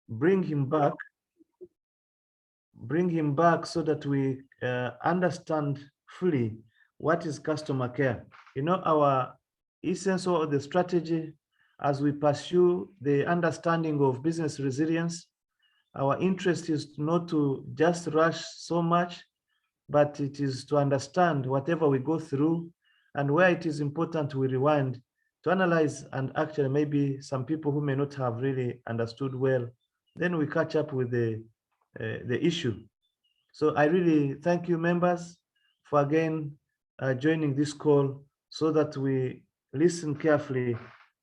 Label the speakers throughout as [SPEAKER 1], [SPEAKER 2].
[SPEAKER 1] bring him back so that we understand fully what is customer care. Our essence of the strategy as we pursue the understanding of business resilience, our interest is not to just rush so much, but it is to understand whatever we go through, and where it is important, we rewind to analyze, and actually maybe some people who may not have really understood well, then we catch up with the issue. So I really thank you, members, for again joining this call so that we listen carefully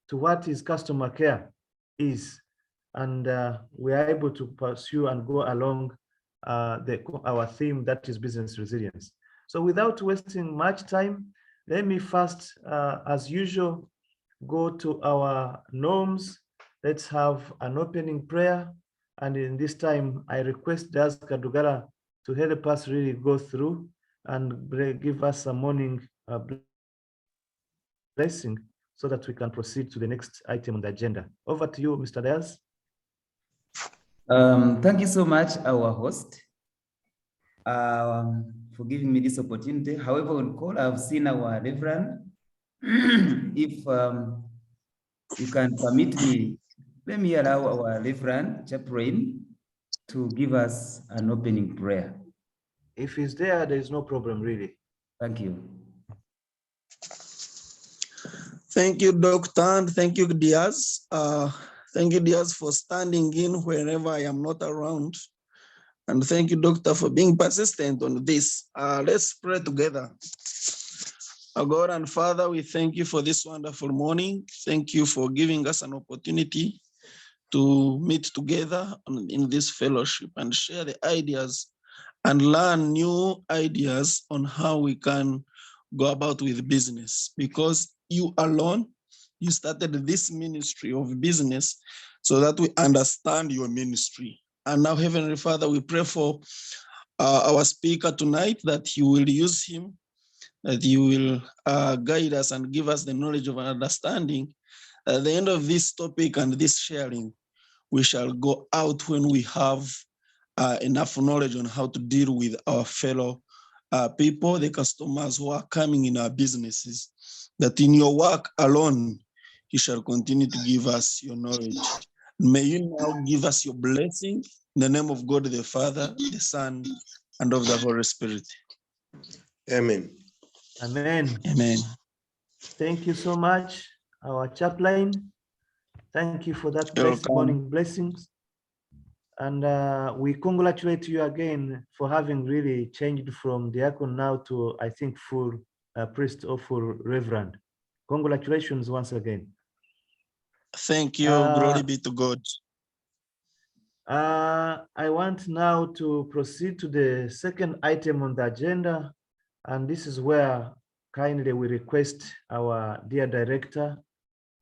[SPEAKER 1] to what is customer care is, and we are able to pursue and go along our theme, that is business resilience. So without wasting much time, let me first, as usual, go to our norms. Let's have an opening prayer. And in this time, I request Daz Kadugala to help us really go through and give us a morning blessing so that we can proceed to the next item on the agenda. Over to you, Mr. Daz.
[SPEAKER 2] Thank you so much, our host, for giving me this opportunity. However, on call, I've seen our Reverend. If you can permit me, let me allow our Reverend Chaplain to give us an opening prayer.
[SPEAKER 1] If he's there, there is no problem, really.
[SPEAKER 2] Thank you.
[SPEAKER 3] Thank you, Dr. And thank you, Diaz. Thank you, Diaz, for standing in wherever I am not around. And thank you, Doctor, for being persistent on this. Let's pray together. Our God and Father, we thank you for this wonderful morning. Thank you for giving us an opportunity to meet together in this fellowship and share the ideas and learn new ideas on how we can go about with business. Because you alone, you started this ministry of business so that we understand your ministry. And now, Heavenly Father, we pray for our speaker tonight, that you will use him, that you will guide us and give us the knowledge of understanding. At the end of this topic and this sharing, we shall go out when we have enough knowledge on how to deal with our fellow people, the customers who are coming in our businesses, that in your work alone, you shall continue to give us your knowledge. May you now give us your blessing in the name of God, the Father, the Son, and of the Holy Spirit.
[SPEAKER 4] Amen.
[SPEAKER 1] Amen.
[SPEAKER 3] Amen.
[SPEAKER 1] Thank you so much, our chaplain. Thank you for that morning blessings. And we congratulate you again for having really changed from diacon now to, I think, full priest or full reverend. Congratulations once again.
[SPEAKER 3] Thank you. Glory be to God.
[SPEAKER 1] I want now to proceed to the second item on the agenda. And this is where kindly we request our dear director,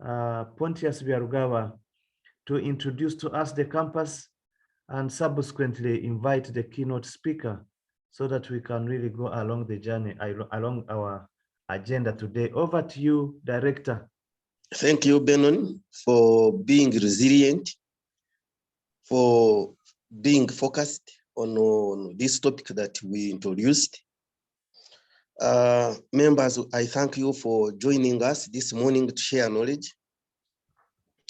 [SPEAKER 1] Pontius Biarugawa, to introduce to us the campus and subsequently invite the keynote speaker so that we can really go along the journey, along our agenda today. Over to you, Director.
[SPEAKER 4] Thank you, Benon, for being resilient, for being focused on this topic that we introduced. Members, I thank you for joining us this morning to share knowledge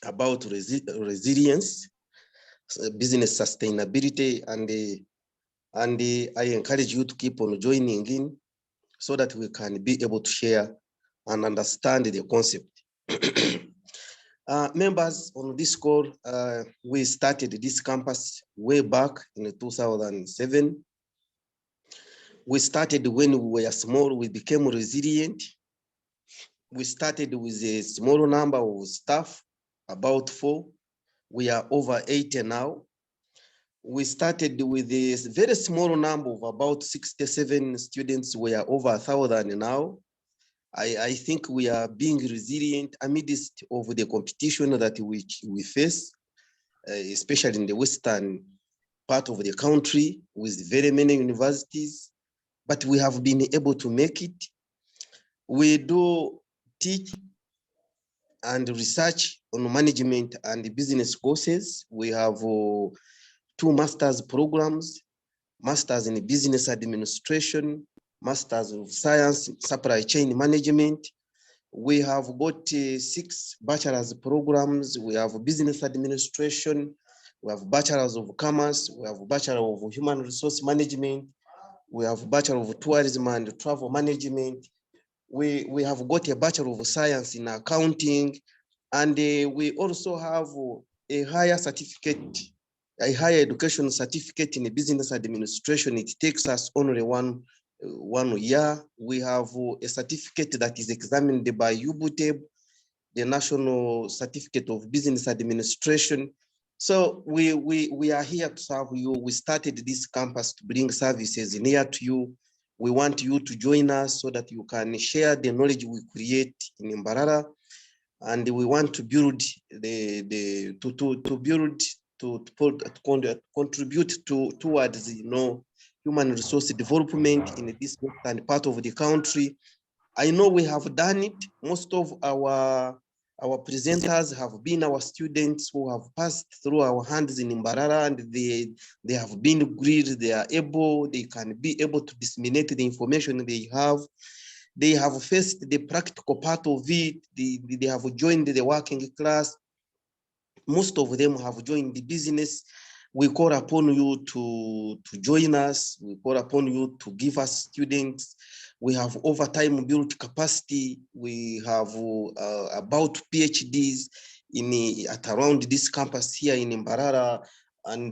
[SPEAKER 4] about resilience, business sustainability, and I encourage you to keep on joining in so that we can be able to share and understand the concept. Members, on this call, we started this campus way back in 2007. We started when we were small, we became resilient. We started with a small number of staff, about 4. We are over 80 now. We started with a very small number of about 67 students. We are over 1,000 now. I think we are being resilient amidst of the competition that we face, especially in the western part of the country with very many universities, but we have been able to make it. We do teach and research on management and business courses. We have 2 master's programs, Masters in Business Administration, Masters of Science, Supply Chain Management. We have got 6 bachelor's programs. We have Business Administration, we have Bachelor's of Commerce, we have Bachelor of Human Resource Management, we have Bachelor of Tourism and Travel Management. We have got a Bachelor of Science in Accounting, and we also have a higher certificate, a higher education certificate in business administration. It takes us only one year. We have a certificate that is examined by UBUTEB, the National Certificate of Business Administration. So we are here to serve you. We started this campus to bring services near to you. We want you to join us so that you can share the knowledge we create in Mbarara, and we want to build to contribute towards human resource development in this western part of the country. I know we have done it. Most of our presenters have been our students who have passed through our hands in Mbarara, and they have been grilled. They can be able to disseminate the information they have. They have faced the practical part of it. They have joined the working class. Most of them have joined the business. We call upon you to join us. We call upon you to give us students. We have over time built capacity. We have about PhDs at around this campus here in Mbarara, and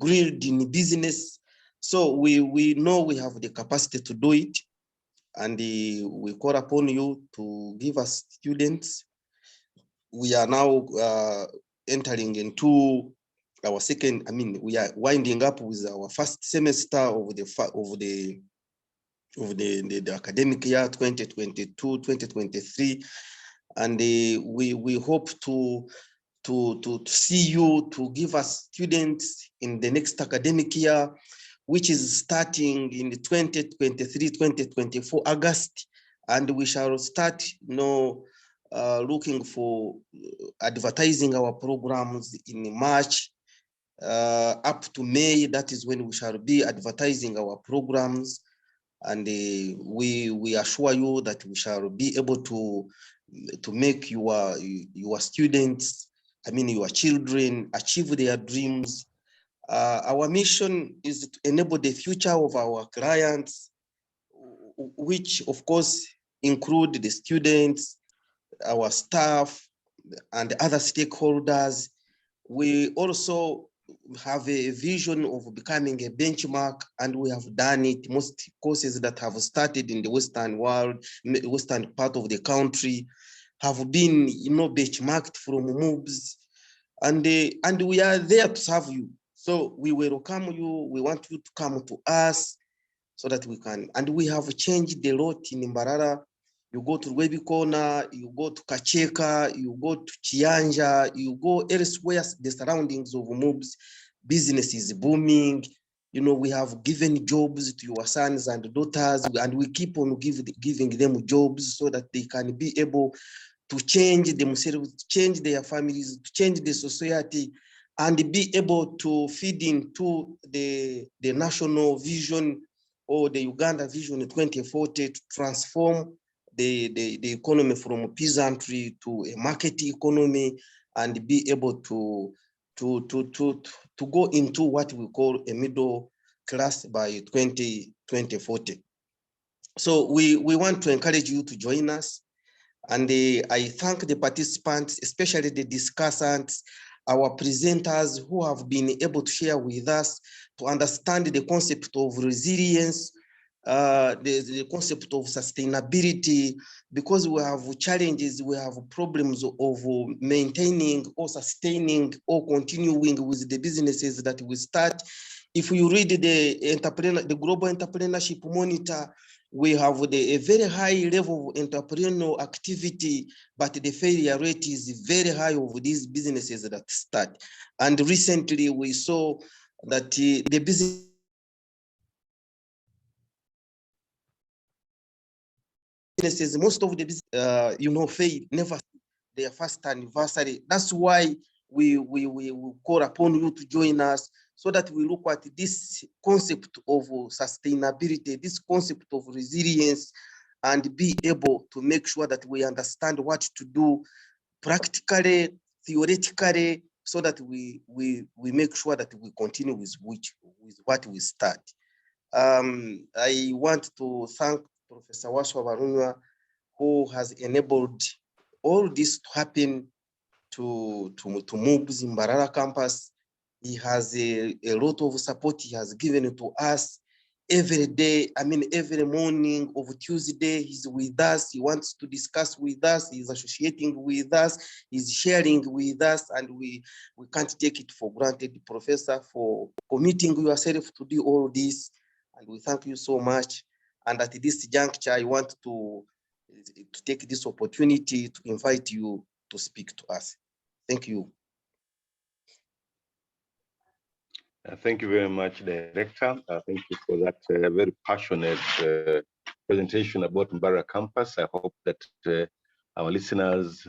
[SPEAKER 4] grilled in business. So we know we have the capacity to do it, and we call upon you to give us students. We are now entering into our second. We are winding up with our first semester of the academic year 2022-2023, and we hope to see you, to give us students in the next academic year, which is starting in the 2023-2024 August, and we shall start looking for advertising our programs in March up to May. That is when we shall be advertising our programs, and we assure you that we shall be able to make your students, your children, achieve their dreams. Our mission is to enable the future of our clients, which of course include the students, our staff, and other stakeholders. We also have a vision of becoming a benchmark, and we have done it. Most courses that have started in the Western world, Western part of the country, have been benchmarked from MOOCs, and we are there to serve you. So we welcome you. We want you to come to us so that we can, and we have changed a lot in Mbarara. You go to Rwebikona, you go to Kacheka, you go to Chianja, you go elsewhere, the surroundings of MOOCs, business is booming. We have given jobs to your sons and daughters, and we keep on giving them jobs so that they can be able to change themselves, to change their families, to change the society, and be able to feed into the national vision, or the Uganda Vision 2040, to transform the economy from peasantry to a market economy, and be able to go into what we call a middle class by 2040. So we want to encourage you to join us. And I thank the participants, especially the discussants, our presenters who have been able to share with us, to understand the concept of resilience, the concept of sustainability, because we have challenges, we have problems of maintaining or sustaining or continuing with the businesses that we start. If you read the Global Entrepreneurship Monitor, we have a very high level of entrepreneurial activity, but the failure rate is very high of these businesses that start. And recently we saw that the businesses, most of the business, fail, never their first anniversary. That's why we call upon you to join us so that we look at this concept of sustainability, this concept of resilience, and be able to make sure that we understand what to do practically, theoretically, so that we make sure that we continue with what we start. I want to thank Professor Waswa Barunywa, who has enabled all this to happen to move Zimbarara campus. He has a lot of support he has given to us every day. I mean, every morning of Tuesday, he's with us. He wants to discuss with us. He's associating with us. He's sharing with us, and we can't take it for granted, Professor, for committing yourself to do all this. And we thank you so much. And at this juncture, I want to take this opportunity to invite you to speak to us. Thank you.
[SPEAKER 5] Thank you very much, Director. Thank you for that very passionate presentation about Mbara campus. I hope that our listeners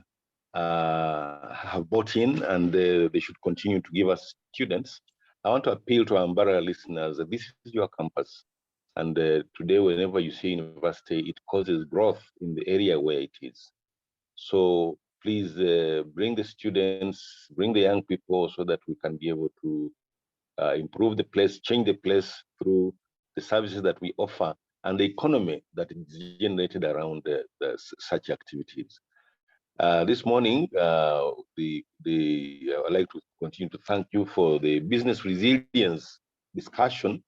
[SPEAKER 5] have bought in, and they should continue to give us students. I want to appeal to our Mbara listeners that this is your campus. And today, whenever you see university, it causes growth in the area where it is. So please bring the students, bring the young people so that we can be able to improve the place, change the place through the services that we offer and the economy that is generated around such activities. This morning, I'd like to continue to thank you for the business resilience discussion.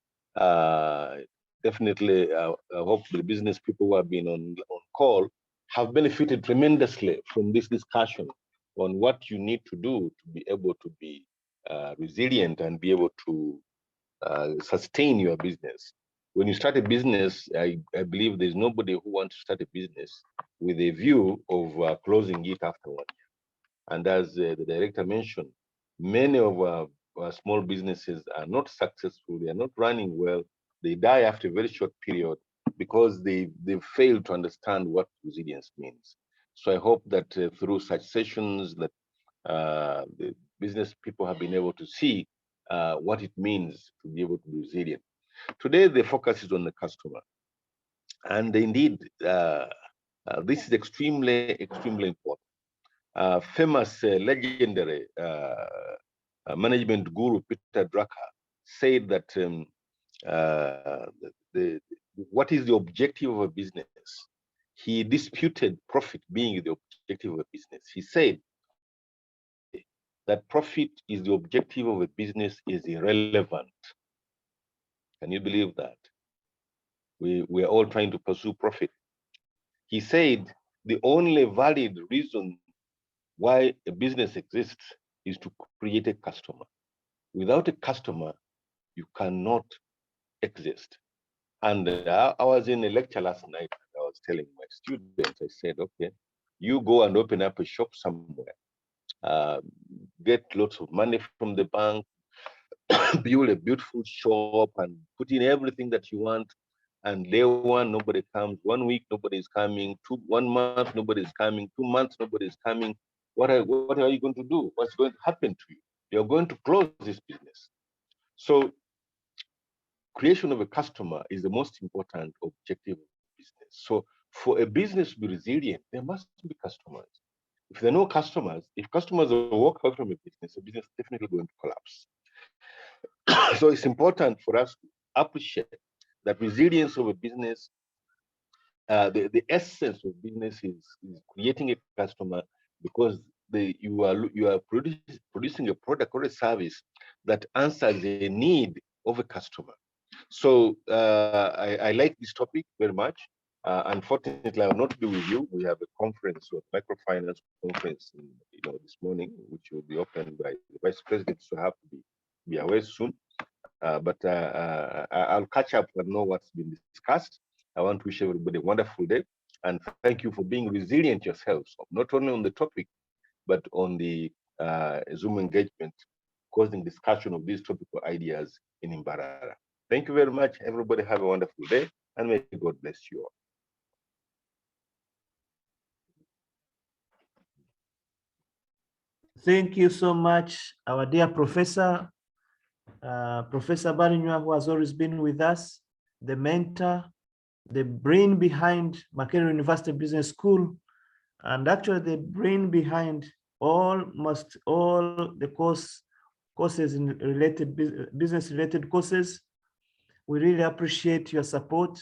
[SPEAKER 5] Definitely, I hope the business people who have been on call have benefited tremendously from this discussion on what you need to do to be able to be resilient and be able to sustain your business. When you start a business, I believe there's nobody who wants to start a business with a view of closing it after 1 year. And as the director mentioned, many of our small businesses are not successful, they are not running well, they die after a very short period because they fail to understand what resilience means. So I hope that through such sessions that the business people have been able to see what it means to be able to be resilient. Today, the focus is on the customer. And indeed, this is extremely, extremely important. Famous, legendary management guru, Peter Drucker, said that what is the objective of a business? He disputed profit being the objective of a business. He said that profit is the objective of a business is irrelevant. Can you believe that? We're all trying to pursue profit. He said the only valid reason why a business exists is to create a customer. Without a customer, you cannot exist. And I was in a lecture last night, and I was telling my students, I said, okay, you go and open up a shop somewhere, get lots of money from the bank, build a beautiful shop and put in everything that you want. And day one, nobody comes. 1 week, nobody is coming. 1 month, nobody is coming. 2 months, nobody is coming. What are you going to do? What's going to happen to you? You're going to close this business. So creation of a customer is the most important objective of business. So for a business to be resilient, there must be customers. If there are no customers, if customers walk away from a business is definitely going to collapse. So it's important for us to appreciate that resilience of a business, the essence of business is creating a customer, because you are producing a product or a service that answers the need of a customer. So I like this topic very much. Unfortunately, I will not be with you. We have a conference, a microfinance conference, this morning, which will be opened by the vice president, so I have to be away soon. But I'll catch up and know what's been discussed. I want to wish everybody a wonderful day, and thank you for being resilient yourselves, not only on the topic, but on the Zoom engagement, causing discussion of these topical ideas in Mbarara. Thank you very much. Everybody have a wonderful day, and may God bless you all.
[SPEAKER 1] thank you so much, our dear Professor, Professor Barinywa, who has always been with us, the mentor, the brain behind Makerere University Business School, and actually the brain behind almost all the courses in business related courses. We really appreciate your support,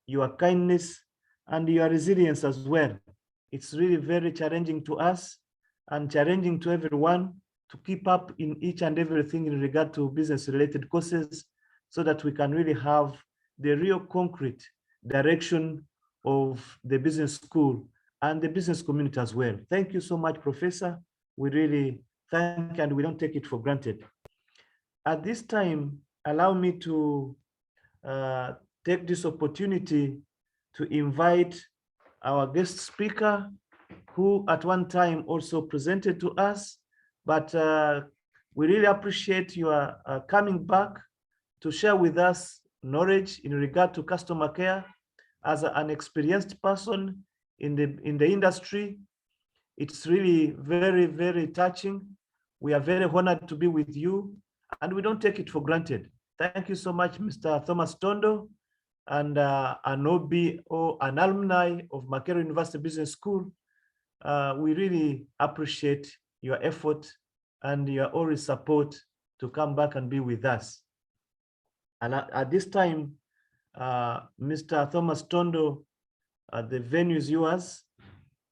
[SPEAKER 1] your kindness, and your resilience as well. It's really very challenging to us and challenging to everyone to keep up in each and everything in regard to business related courses, so that we can really have the real concrete direction of the business school and the business community as well. Thank you so much, Professor. We really thank and we don't take it for granted. At this time, allow me to take this opportunity to invite our guest speaker, who at one time also presented to us, but we really appreciate your coming back to share with us knowledge in regard to customer care as an experienced person in the industry. It's really very, very touching. We are very honored to be with you, and we don't take it for granted. Thank you so much, Mr. Thomas Tondo, and an OB or an alumni of Makerere University Business School. We really appreciate your effort and your always support to come back and be with us. And at this time, Mr. Thomas Tondo, the venue is yours.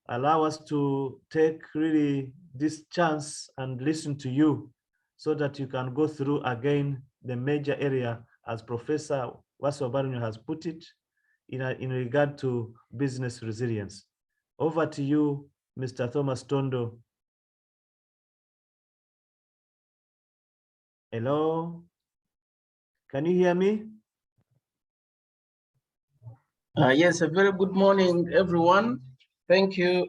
[SPEAKER 1] Allow us to take really this chance and listen to you, so that you can go through again the major area, as Professor Barinywa has put it, in regard to business resilience. Over to you, Mr. Thomas Tondo. Hello, can you hear me?
[SPEAKER 3] Yes, a very good morning, everyone. Thank you,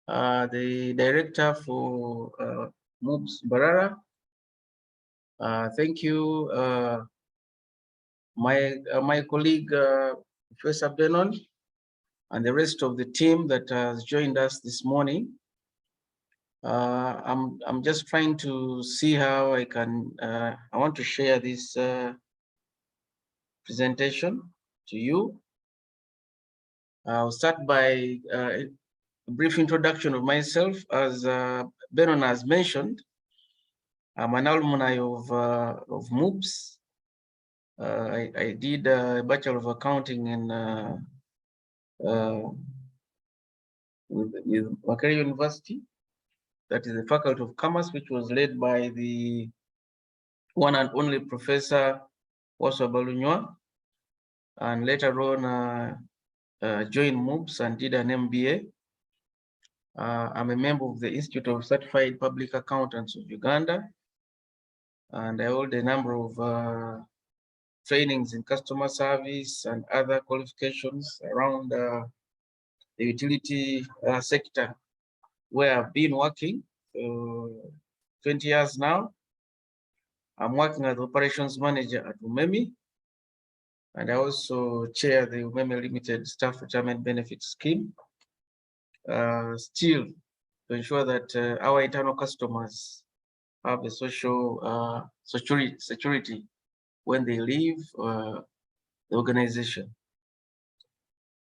[SPEAKER 3] the director for MOOBS Barara. Thank you, my colleague, Professor Benon, and the rest of the team that has joined us this morning. I'm just trying to see how I can, I want to share this presentation to you. I'll start by a brief introduction of myself. As Benon has mentioned, I'm an alumni of MOOBS. I did a Bachelor of Accounting in with Makerere University, that is the Faculty of Commerce, which was led by the one and only Professor Barinywa, and later on joined MOOBS and did an MBA. I'm a member of the Institute of Certified Public Accountants of Uganda, and I hold a number of trainings in customer service and other qualifications around the utility sector, where I've been working for 20 years now. I'm working as operations manager at Umemi, and I also chair the Umemi Limited Staff Retirement Benefit Scheme, still to ensure that our internal customers have a social security when they leave the organization.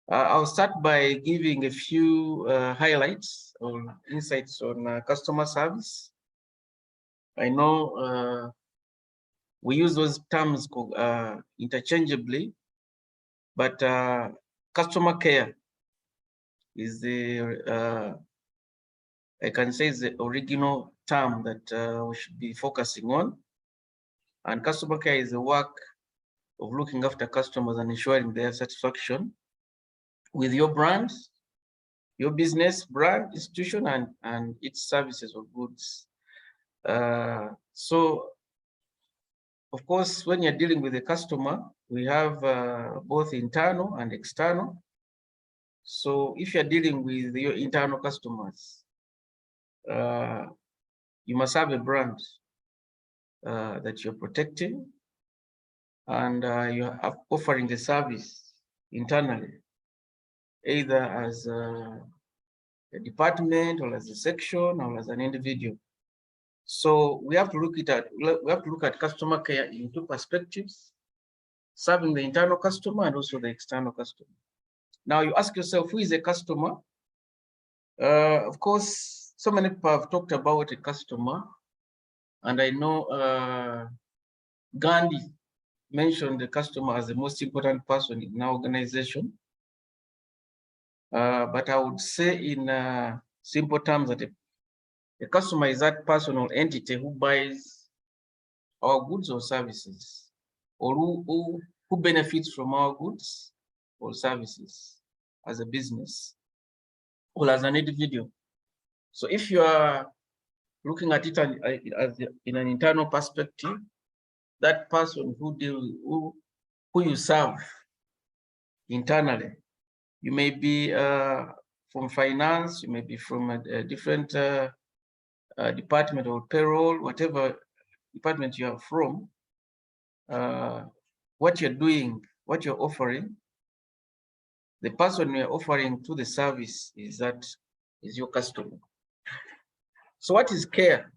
[SPEAKER 3] I'll start by giving a few highlights or insights on customer service. I know we use those terms interchangeably, but customer care is the, I can say, is the original term that we should be focusing on. And customer care is the work of looking after customers and ensuring their satisfaction with your brand, your business, brand, institution, and its services or goods. So, of course, when you're dealing with a customer, we have both internal and external. So if you're dealing with your internal customers, you must have a brand that you're protecting, and you're offering the service internally, either as
[SPEAKER 6] a department or as a section or as an individual. So we have to look at customer care in two perspectives, serving the internal customer and also the external customer. Now you ask yourself, who is a customer? Of course, so many people have talked about a customer, and I know Gandhi mentioned the customer as the most important person in our organization. But I would say in simple terms that a customer is that person or entity who buys our goods or services, or who benefits from our goods or services as a business or as an individual. So if you are looking at it as in an internal perspective, that person who you serve internally, you may be from finance, you may be from a different department or payroll, whatever department you are from, what you're doing, what you're offering, the person you're offering to the service is your customer. So what is care?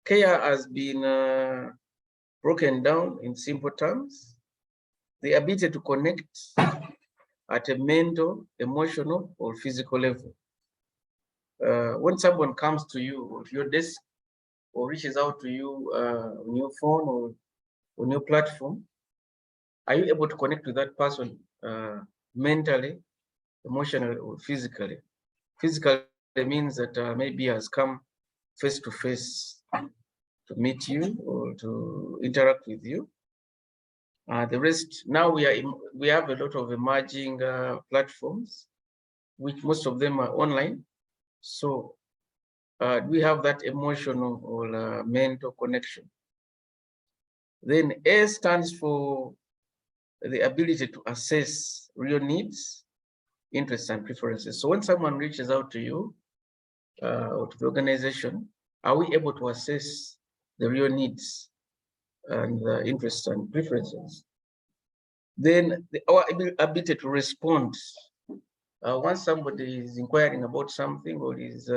[SPEAKER 6] Care has been broken down in simple terms. The ability to connect at a mental, emotional, or physical level. When someone comes to you at your desk or reaches out to you on your phone or on your platform, are you able to connect with that person mentally, emotionally, or physically? Physically means that maybe has come face to face to meet you or to interact with you. The rest, now we have a lot of emerging platforms, which most of them are online. So we have that emotional or mental connection. Then A stands for the ability to assess real needs, interests, and preferences. So when someone reaches out to you or to the organization, are we able to assess the real needs and interests and preferences? Then our ability to respond. Once somebody is inquiring about something or is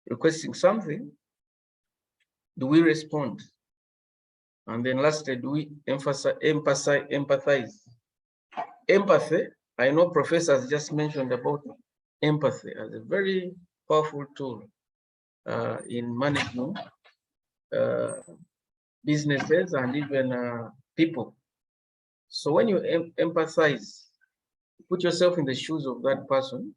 [SPEAKER 6] requesting something, do we respond? And then lastly, do we empathize? Empathy, I know professors just mentioned about empathy as a very powerful tool in managing businesses and even people. So when you empathize, put yourself in the shoes of that person,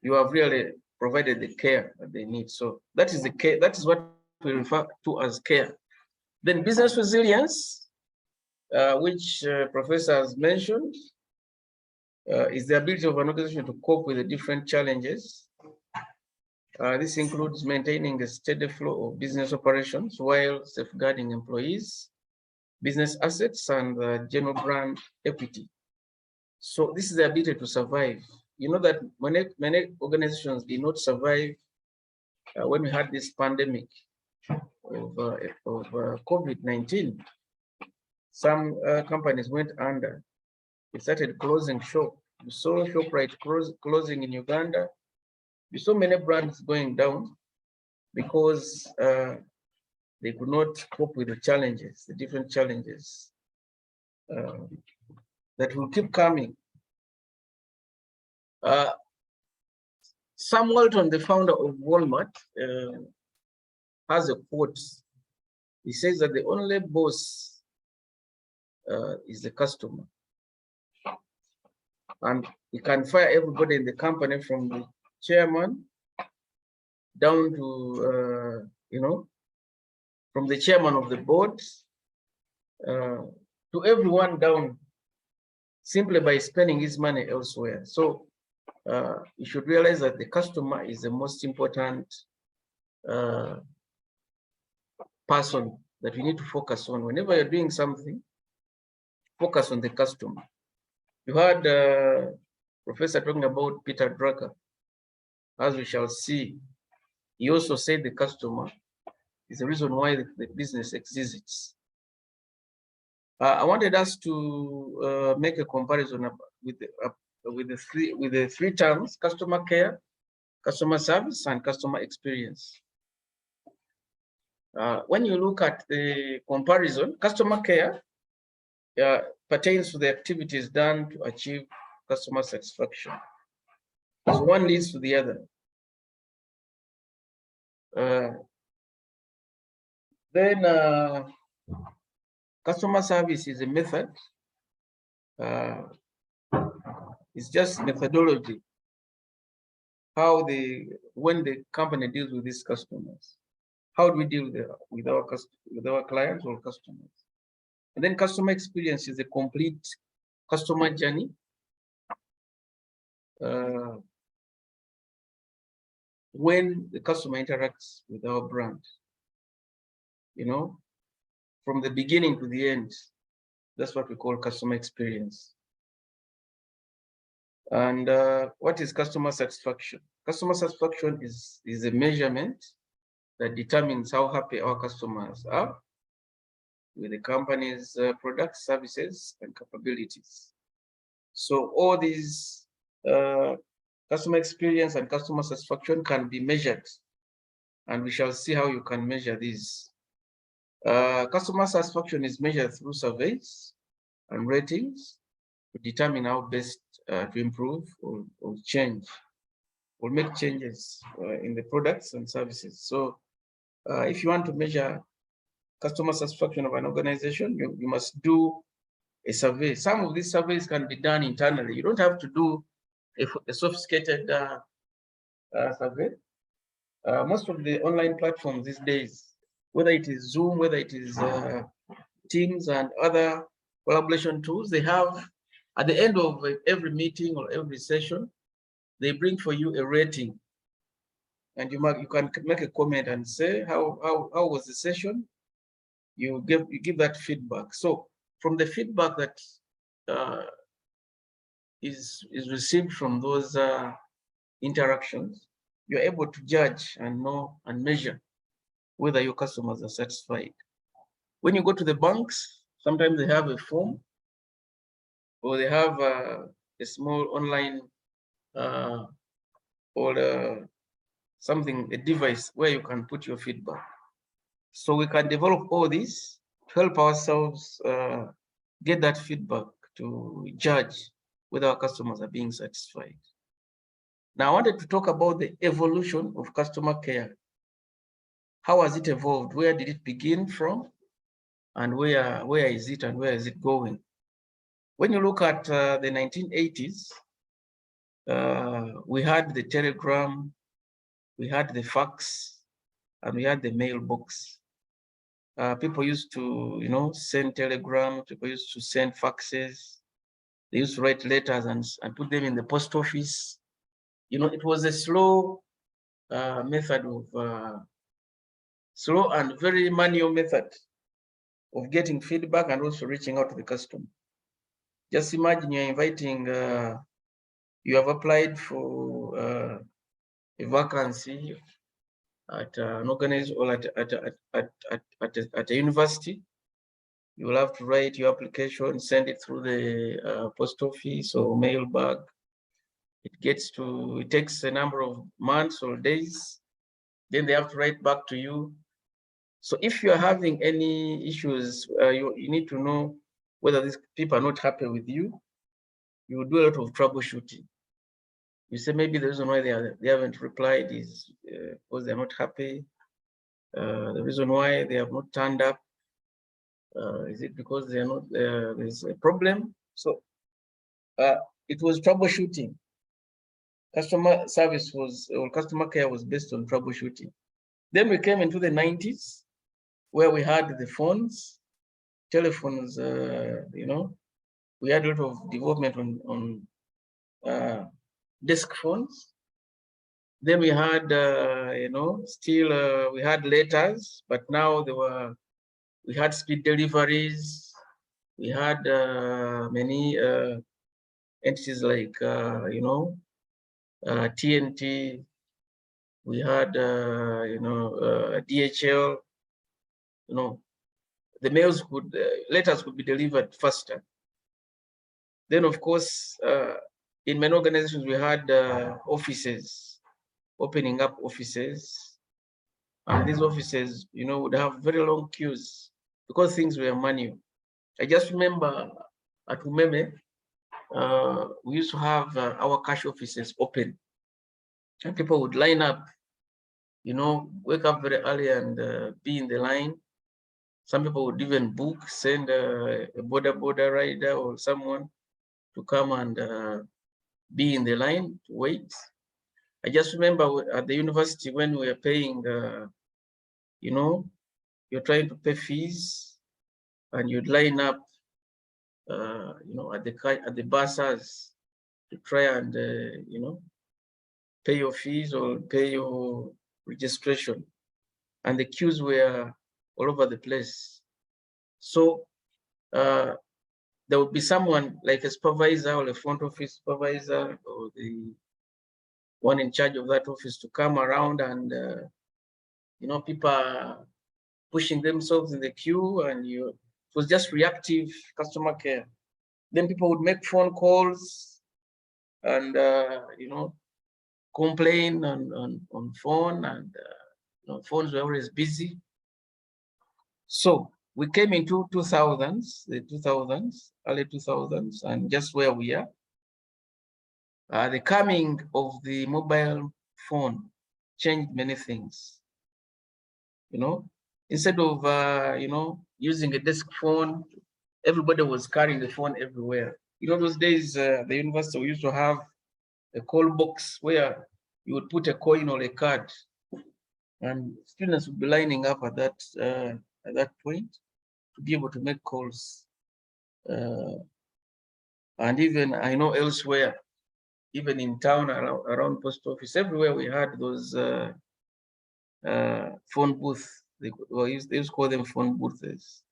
[SPEAKER 6] you have really provided the care that they need. So that is the care, that is what we refer to as care. Then business resilience, which Professor has mentioned, is the ability of an organization to cope with the different challenges. This includes maintaining a steady flow of business operations while safeguarding employees, business assets, and general brand equity. So this is the ability to survive. You know that many organizations did not survive when we had this pandemic of COVID-19. Some companies went under. They started closing shop. You saw ShopRite closing in Uganda. You saw many brands going down because they could not cope with the challenges, the different challenges that will keep coming. Sam Walton, the founder of Walmart, has a quote. He says that the only boss is the customer. And he can fire everybody in the company from the chairman down to, from the chairman of the board to everyone down simply by spending his money elsewhere. So you should realize that the customer is the most important person that we need to focus on. Whenever you're doing something, focus on the customer. You heard Professor talking about Peter Drucker. As we shall see, he also said the customer is the reason why the business exists. I wanted us to make a comparison with with the three terms: customer care, customer service, and customer experience. When you look at the comparison, customer care pertains to the activities done to achieve customer satisfaction. So one leads to the other. Then customer service is a method. It's just methodology. How when the company deals with these customers, how do we deal with our clients or customers? And then customer experience is a complete customer journey. When the customer interacts with our brand, from the beginning to the end, that's what we call customer experience. And what is customer satisfaction? Customer satisfaction is a measurement that determines how happy our customers are with the company's products, services, and capabilities. So all these customer experience and customer satisfaction can be measured, and we shall see how you can measure these. Customer satisfaction is measured through surveys and ratings to determine how best to improve or change or make changes in the products and services. So if you want to measure customer satisfaction of an organization, you must do a survey. Some of these surveys can be done internally. You don't have to do a sophisticated survey. Most of the online platforms these days, whether it is Zoom, whether it is Teams and other collaboration tools, they have, at the end of every meeting or every session, they bring for you a rating. And you can make a comment and say, how was the session? You give that feedback. So from the feedback that is received from those interactions, you're able to judge and know and measure whether your customers are satisfied. When you go to the banks, sometimes they have a form or they have a small online or something, a device where you can put your feedback. So we can develop all this to help ourselves get that feedback to judge whether our customers are being satisfied. Now, I wanted to talk about the evolution of customer care. How has it evolved? Where did it begin from? And where is it and where is it going? When you look at the 1980s, we had the telegram, we had the fax, and we had the mailbox. People used to, send telegrams, people used to send faxes. They used to write letters and put them in the post office. It was a slow method of, slow and very manual method of getting feedback and also reaching out to the customer. Just imagine you're inviting, you have applied for a vacancy at an organization or at a university. You will have to write your application, send it through the post office or mail bag. It takes a number of months or days. Then they have to write back to you. So if you're having any issues, you need to know whether these people are not happy with you. You will do a lot of troubleshooting. You say maybe the reason why they haven't replied is because they're not happy. The reason why they have not turned up, is it because they are not, there's a problem? So it was troubleshooting. Customer service or customer care was based on troubleshooting. Then we came into the 90s where we had the phones, telephones, we had a lot of development on desk phones. Then we had, we had letters, but now we had speed deliveries. We had many entities like, TNT. We had, DHL. The letters could be delivered faster. Then, of course, in many organizations, we had offices, opening up offices. And these offices, you know, would have very long queues because things were manual. I just remember at Umeme, we used to have our cash offices open, and people would line up, you know, wake up very early and be in the line. Some people would even book, send a border rider or someone to come and be in the line to wait. I just remember at the university when we were paying, you know, you're trying to pay fees and you'd line up, you know, at the bursars to try and, you know, pay your fees or pay your registration. And the queues were all over the place. So there would be someone like a supervisor or a front office supervisor or the one in charge of that office to come around and, you know, people are pushing themselves in the queue and it was just reactive customer care. Then people would make phone calls and, you know, complain on phone and, you know, phones were always busy. So we came into 2000s, the 2000s, early 2000s, and just where we are. The coming of the mobile phone changed many things. You know, instead of, you know, using a desk phone, everybody was carrying the phone everywhere. You know, those days, the university we used to have a call box where you would put a coin or a card, and students would be lining up at that point to be able to make calls. And even I know elsewhere, even in town around post office, everywhere we had those phone booths. They used to call them phone booths.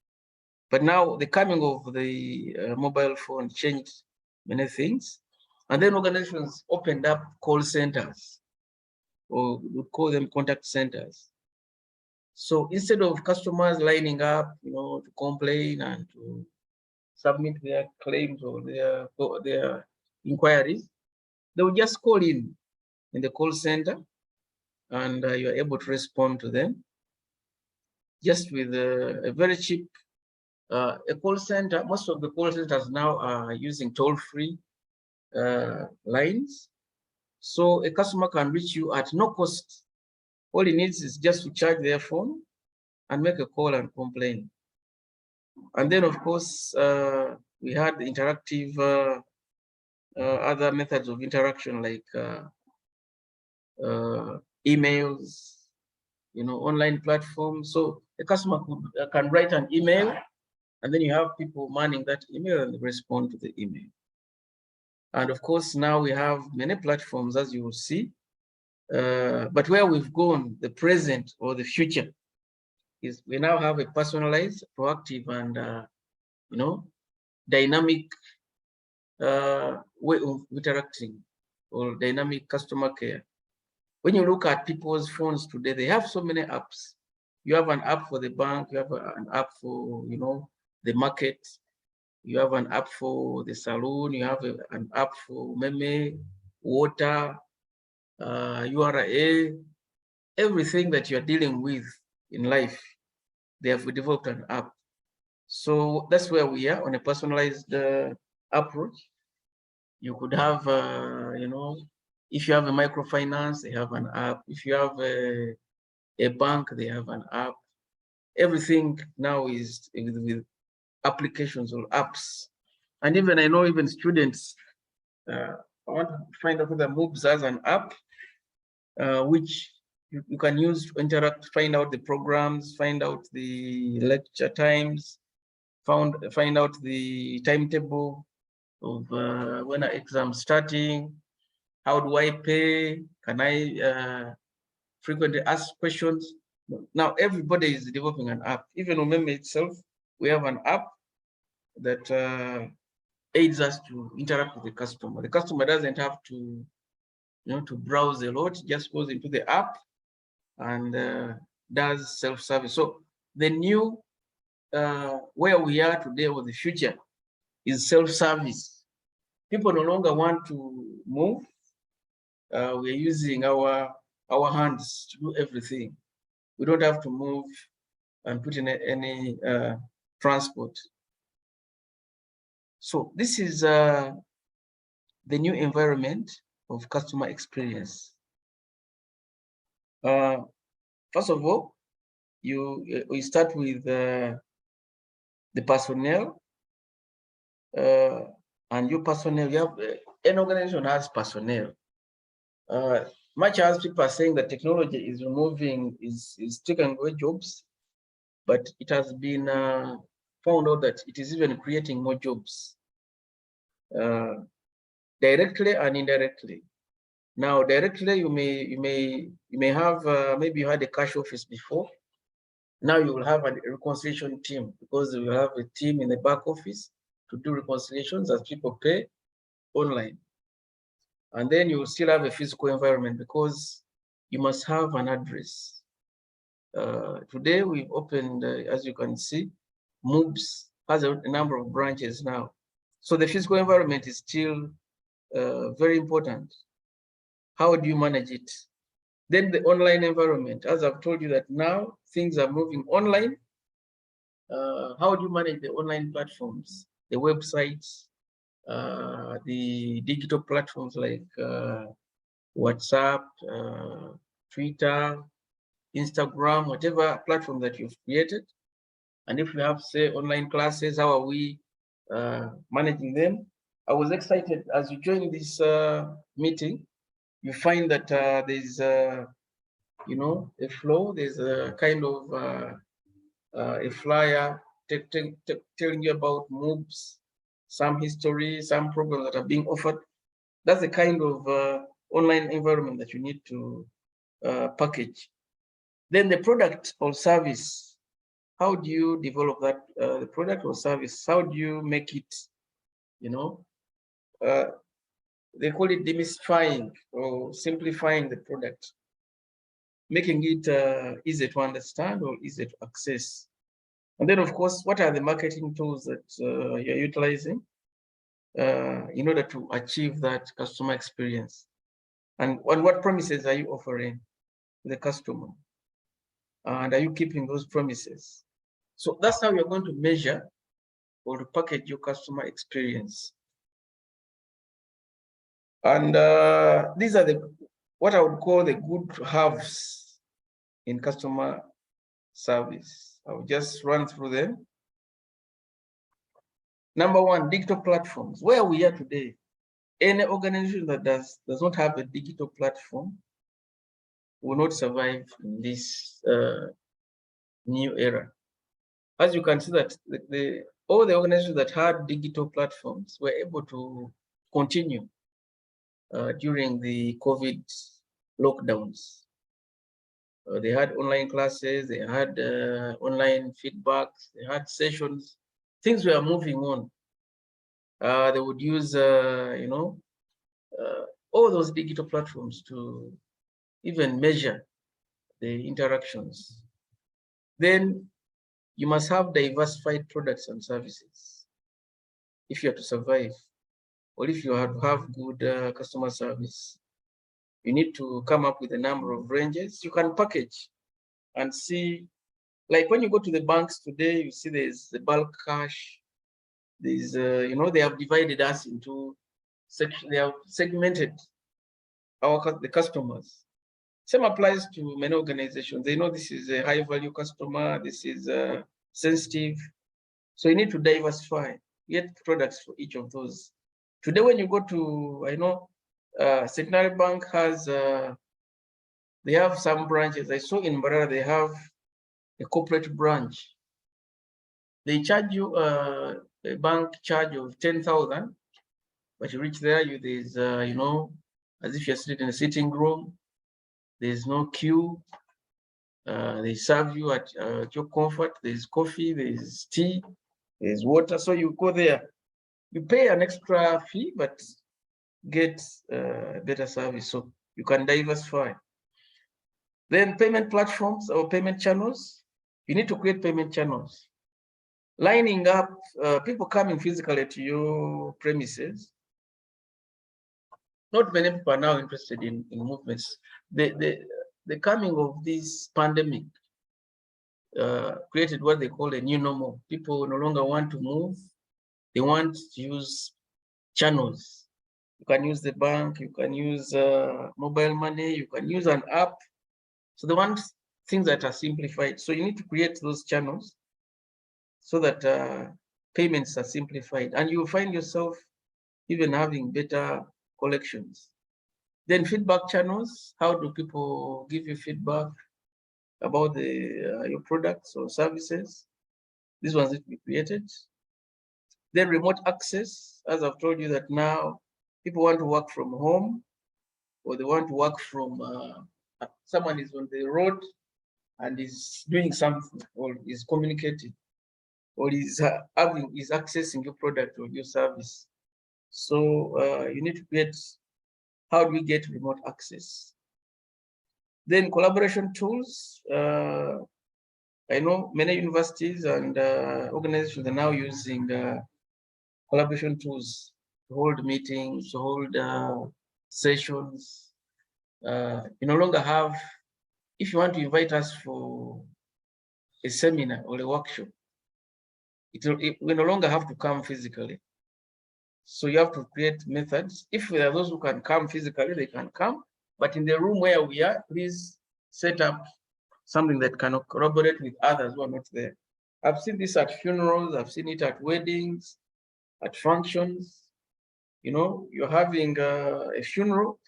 [SPEAKER 6] But now the coming of the mobile phone changed many things. And then organizations opened up call centers, or we would call them contact centers. So instead of customers lining up, you know, to complain and to submit their claims or their inquiries, they would just call in the call center, and you're able to respond to them just with a very cheap a call center. Most of the call centers now are using toll-free lines. So a customer can reach you at no cost. All he needs is just to charge their phone and make a call and complain. And then, of course, we had the interactive other methods of interaction like emails, you know, online platforms. So a customer can write an email, and then you have people manning that email and respond to the email. And of course, now we have many platforms, as you will see. But where we've gone, the present or the future, is we now have a personalized, proactive, and you know, dynamic way of interacting, or dynamic customer care. When you look at people's phones today, they have so many apps. You have an app for the bank, you have an app for, you know, the market, you have an app for the salon, you have an app for meme, water, URA, everything that you're dealing with in life, they have developed an app. So that's where we are on a personalized approach. You could have, you know, if you have a microfinance, they have an app. If you have a bank, they have an app. Everything now is with applications or apps. And even I know even students, I want to find out whether MOOCs has an app, which you can use to interact, find out the programs, find out the lecture times, find out the timetable of when an exam starting, how do I pay, can I frequently ask questions. Now everybody is developing an app. Even Umeme itself, we have an app that aids us to interact with the customer. The customer doesn't have to, you know, to browse a lot, just goes into the app and does self-service. So the new where we are today or the future is self-service. People no longer want to move. We're using our hands to do everything. We don't have to move and put in any transport. So this is the new environment of customer experience. First of all, we start with the personnel. And your personnel, you have an organization has personnel. Much as people are saying that technology is removing, is taking away jobs, but it has been found out that it is even creating more jobs, directly and indirectly. Now, directly, you may have maybe you had a cash office before. Now you will have a reconciliation team, because you have a team in the back office to do reconciliations as people pay online. And then you will still have a physical environment, because you must have an address. Today we've opened, as you can see, MOOBS has a number of branches now. So the physical environment is still very important. How do you manage it? Then the online environment, as I've told you that now things are moving online. How do you manage the online platforms, the websites, the digital platforms like WhatsApp, Twitter, Instagram, whatever platform that you've created? And if you have, say, online classes, how are we managing them? I was excited as you join this meeting. You find that there's you know, a flow, there's a kind of a flyer telling you about MOOCs, some history, some programs that are being offered. That's the kind of online environment that you need to package. Then the product or service, how do you develop that, the product or service? How do you make it, you know, they call it demystifying or simplifying the product, making it easy to understand or easy to access. And then, of course, what are the marketing tools that you're utilizing in order to achieve that customer experience? And what promises are you offering to the customer? And are you keeping those promises? So that's how you're going to measure or to package your customer experience. And these are what I would call the good halves in customer service. I'll just run through them. Number one, digital platforms. Where we are today, any organization that does not have a digital platform will not survive in this new era. As you can see that all the organizations that had digital platforms were able to continue during the COVID lockdowns. They had online classes, they had online feedbacks, they had sessions. Things were moving on. They would use, you know, all those digital platforms to even measure the interactions. Then you must have diversified products and services if you are to survive, or if you have to have good customer service. You need to come up with a number of ranges you can package and see. Like when you go to the banks today, you see there's the bulk cash. There's, you know, they have divided us into sections. They have segmented the customers. Same applies to many organizations. They know this is a high value customer. This is sensitive. So you need to diversify, get products for each of those. Today, when you go to, I know, Centenary Bank has, they have some branches. I saw in Barara, they have a corporate branch. They charge you a bank charge of 10,000, but you reach there, there's, you know, as if you're sitting in a sitting room. There's no queue. They serve you at your comfort. There's coffee, there's tea, there's water. So you go there, you pay an extra fee, but get better service. So you can diversify. Then payment platforms or payment channels. You need to create payment channels. Lining up people coming physically to your premises not many people are now interested in movements. The coming of this pandemic created what they call a new normal. People no longer want to move. They want to use channels. You can use the bank, you can use mobile money, you can use an app. So they want things that are simplified. So you need to create those channels so that payments are simplified, and you will find yourself even having better collections. Then feedback channels. How do people give you feedback about your products or services? These ones need to be created. Then remote access, as I've told you that now people want to work from home, or they want to work from, someone is on the road and is doing something, or is communicating, or is accessing your product or your service. So you need to create, how do we get remote access? Then collaboration tools. I know many universities and organizations are now using collaboration tools to hold meetings, to hold sessions. You no longer have, if you want to invite us for a seminar or a workshop, we no longer have to come physically. So you have to create methods. If there are those who can come physically, they can come. But in the room where we are, please set up something that can corroborate with others who are not there. I've seen this at funerals, I've seen it at weddings, at functions. You know, you're having a funeral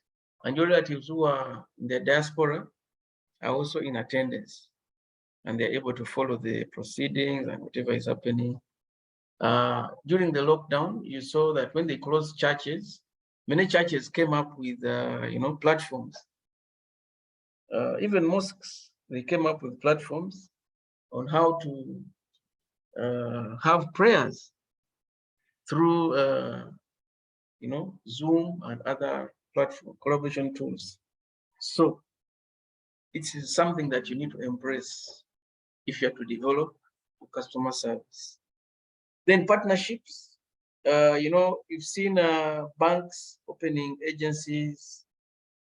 [SPEAKER 6] and your relatives who are in the diaspora are also in attendance, and they're able to follow the proceedings and whatever is happening. During the lockdown, you saw that when they closed churches, many churches came up with, platforms. Even mosques, they came up with platforms on how to have prayers through, Zoom and other platform collaboration tools. So it is something that you need to embrace if you have to develop customer service. Then partnerships. You've seen banks opening agencies,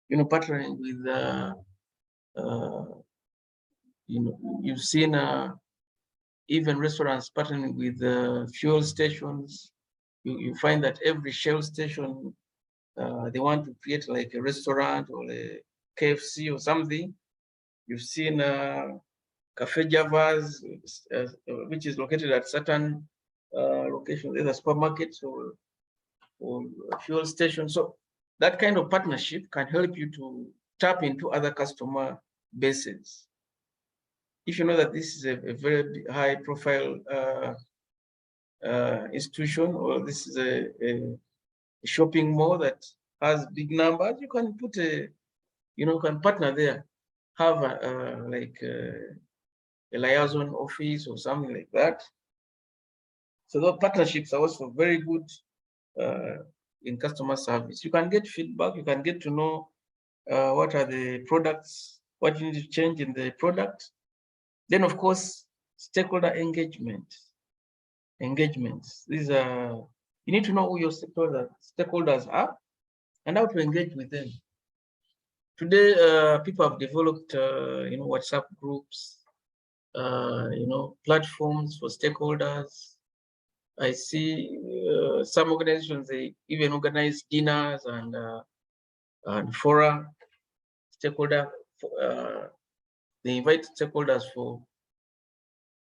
[SPEAKER 6] partnering with, you've seen even restaurants partnering with fuel stations. You find that every Shell station, they want to create like a restaurant or a KFC or something. You've seen Cafe Javas, which is located at certain locations, either supermarkets or fuel stations. So that kind of partnership can help you to tap into other customer bases. If you know that this is a very high profile institution, or this is a shopping mall that has big numbers, you can put can partner there, have a liaison office or something like that. So those partnerships are also very good in customer service. You can get feedback, you can get to know what are the products, what you need to change in the product. Then of course, stakeholder engagement. These are, you need to know who your stakeholders are and how to engage with them. Today, people have developed, WhatsApp groups, platforms for stakeholders. I see some organizations, they even organize dinners and fora, stakeholder. They invite stakeholders for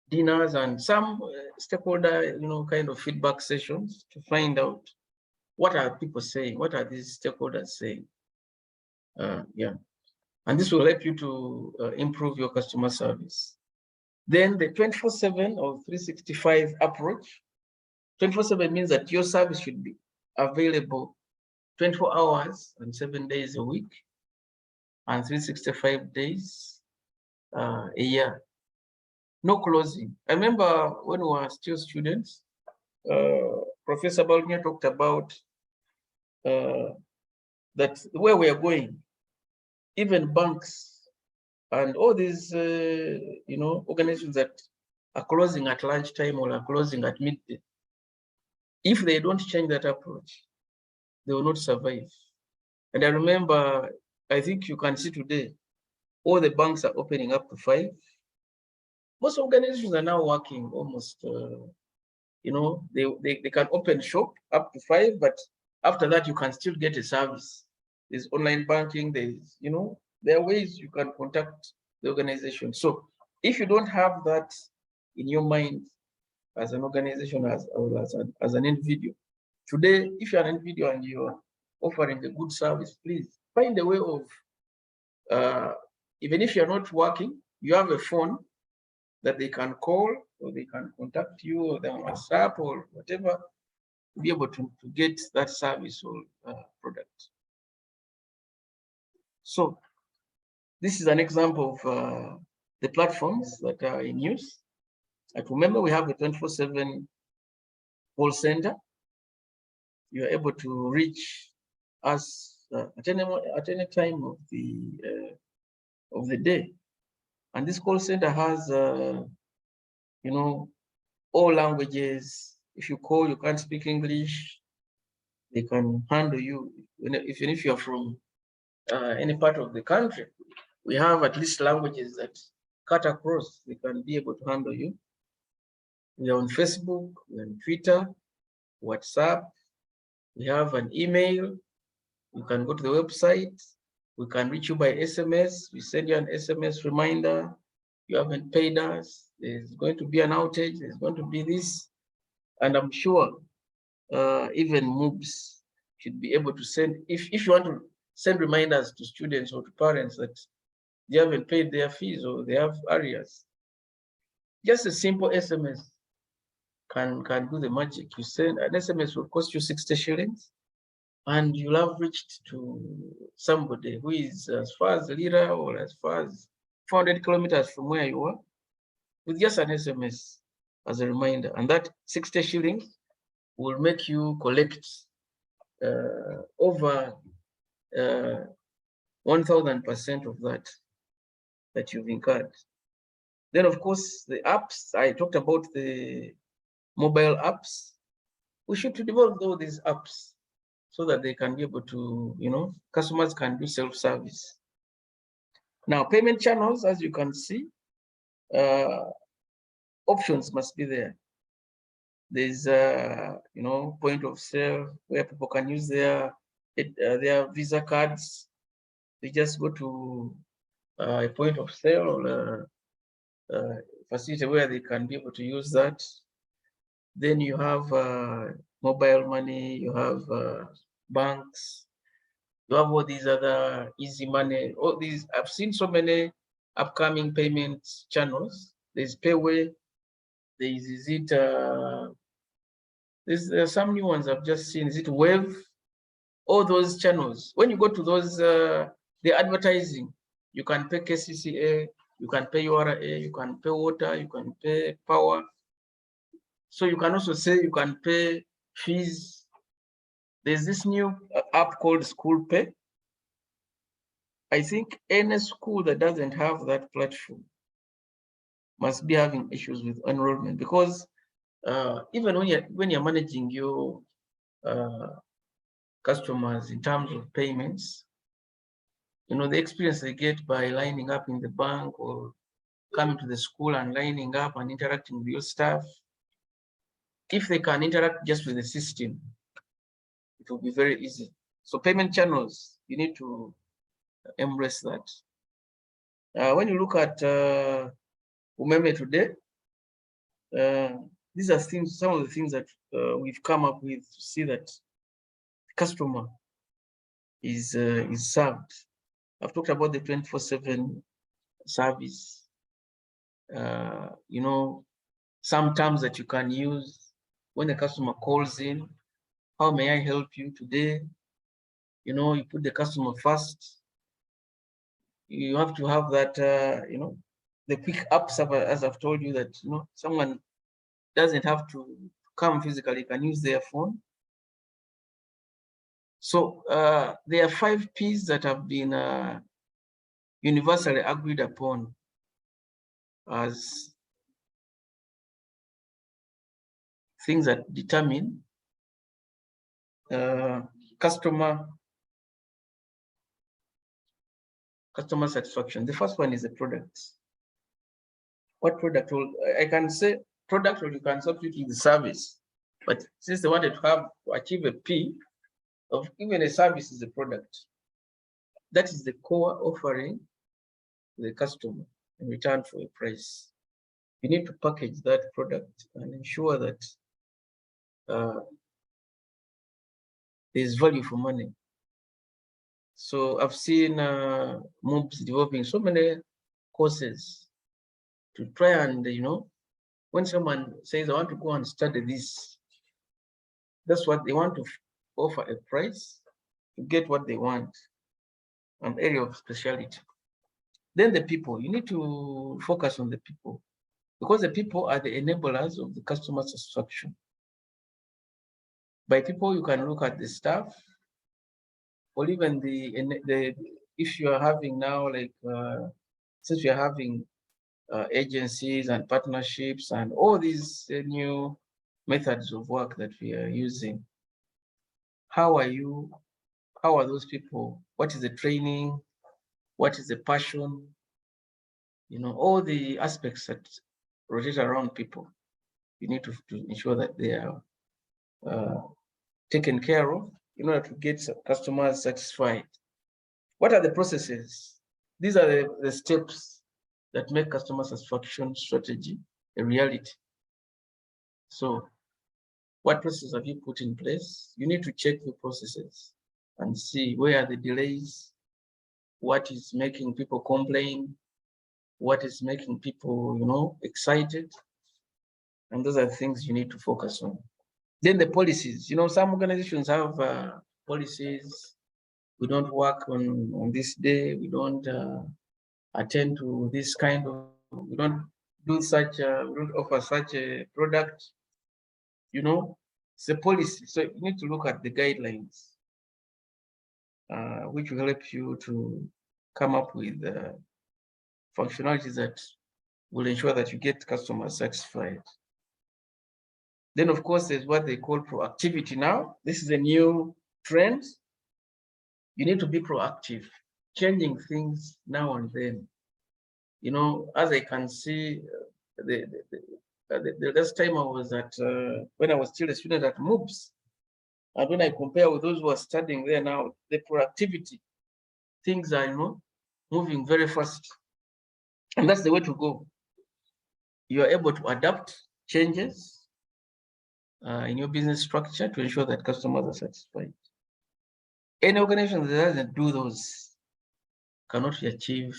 [SPEAKER 6] dinners and some stakeholder, kind of feedback sessions to find out what are people saying, what are these stakeholders saying. And this will help you to improve your customer service. Then the 24/7 or 365 approach. 24/7 means that your service should be available 24 hours and 7 days a week and 365 days a year. No closing. I remember when we were still students, Professor Balmia talked about that where we are going, even banks and all these, organizations that are closing at lunchtime or are closing at midday. If they don't change that approach, they will not survive. And I remember, I think you can see today, all the banks are opening up to 5. Most organizations are now working almost, you know, they can open shop up to 5, but after that, you can still get a service. There's online banking, there's, you know, there are ways you can contact the organization. So if you don't have that in your mind as an organization, as an individual, today, if you're an individual and you're offering a good service, please find a way of, even if you're not working, you have a phone that they can call, or they can contact you, or their WhatsApp or whatever, to be able to get that service or product. So this is an example of the platforms that are in use. Like, remember, we have a 24/7 call center. You are able to reach us at any time of the day. And this call center has, you know, all languages. If you call, you can't speak English, they can handle you. Even if you're from any part of the country, we have at least languages that cut across. They can be able to handle you. We are on Facebook, we're on Twitter, WhatsApp. We have an email. You can go to the website. We can reach you by SMS. We send you an SMS reminder. You haven't paid us. There's going to be an outage. There's going to be this. And I'm sure even MOOCs should be able to send, if you want to send reminders to students or to parents that they haven't paid their fees or they have arrears, just a simple SMS can do the magic. You send an SMS will cost you 60 shillings, and you'll have reached to somebody who is as far as Lira or as far as 400 kilometers from where you are, with just an SMS as a reminder. And that 60 shillings will make you collect over 1000% of that you've incurred. Then, of course, the apps, I talked about the mobile apps. We should develop all these apps so that they can be able to, you know, customers can do self-service. Now, payment channels, as you can see, options must be there. There's you know, point of sale where people can use their Visa cards. They just go to a point of sale or a facility where they can be able to use that. Then you have mobile money, you have banks, you have all these other easy money, all these. I've seen so many upcoming payment channels. There's Payway, there's there's some new ones I've just seen. Is it Wave? All those channels. When you go to those, the advertising, you can pay KCCA, you can pay URA, you can pay water, you can pay power. So you can also say you can pay fees. There's this new app called School Pay. I think any school that doesn't have that platform must be having issues with enrollment, because even when you're managing your customers in terms of payments, you know, the experience they get by lining up in the bank or coming to the school and lining up and interacting with your staff, if they can interact just with the system, it will be very easy. So payment channels, you need to embrace that. When you look at Umeme today, these are things, some of the things that we've come up with to see that the customer is served. I've talked about the 24/7 service. You know, some terms that you can use when the customer calls in. How may I help you today? You know, you put the customer first. You have to have that, you know, the quick apps, as I've told you, that, you know, someone doesn't have to come physically, can use their phone. So there are 5 P's that have been universally agreed upon as things that determine customer customer satisfaction. The first one is the product. What product will, I can say product, or you can substitute the service. But since they wanted to achieve a P of even a service is a product, that is the core offering to the customer in return for a price. You need to package that product and ensure that there's value for money. So I've seen MOOCs developing so many courses to try and, when someone says, I want to go and study this, that's what they want to offer a price to get what they want, an area of specialty. Then the people, you need to focus on the people, because the people are the enablers of the customer satisfaction. By people, you can look at the staff, or even the if you are having now, like since we are having agencies and partnerships and all these new methods of work that we are using, how are those people? What is the training? What is the passion? All the aspects that rotate around people. You need to ensure that they are taken care of in order to get customers satisfied. What are the processes? These are the steps that make customer satisfaction strategy a reality. So what processes have you put in place? You need to check the processes and see where are the delays, what is making people complain, what is making people, excited. And those are the things you need to focus on. Then the policies, some organizations have policies. We don't work on this day. We don't attend to this kind of, we don't do such, we don't offer such a product. It's a policy. So you need to look at the guidelines, which will help you to come up with functionalities that will ensure that you get customers satisfied. Then, of course, there's what they call proactivity now. This is a new trend. You need to be proactive, changing things now and then. As I can see, the last time I was at, when I was still a student at MOOCs, and when I compare with those who are studying there now, the proactivity, things are, moving very fast. And that's the way to go. You are able to adapt changes in your business structure to ensure that customers are satisfied. Any organization that doesn't do those cannot achieve,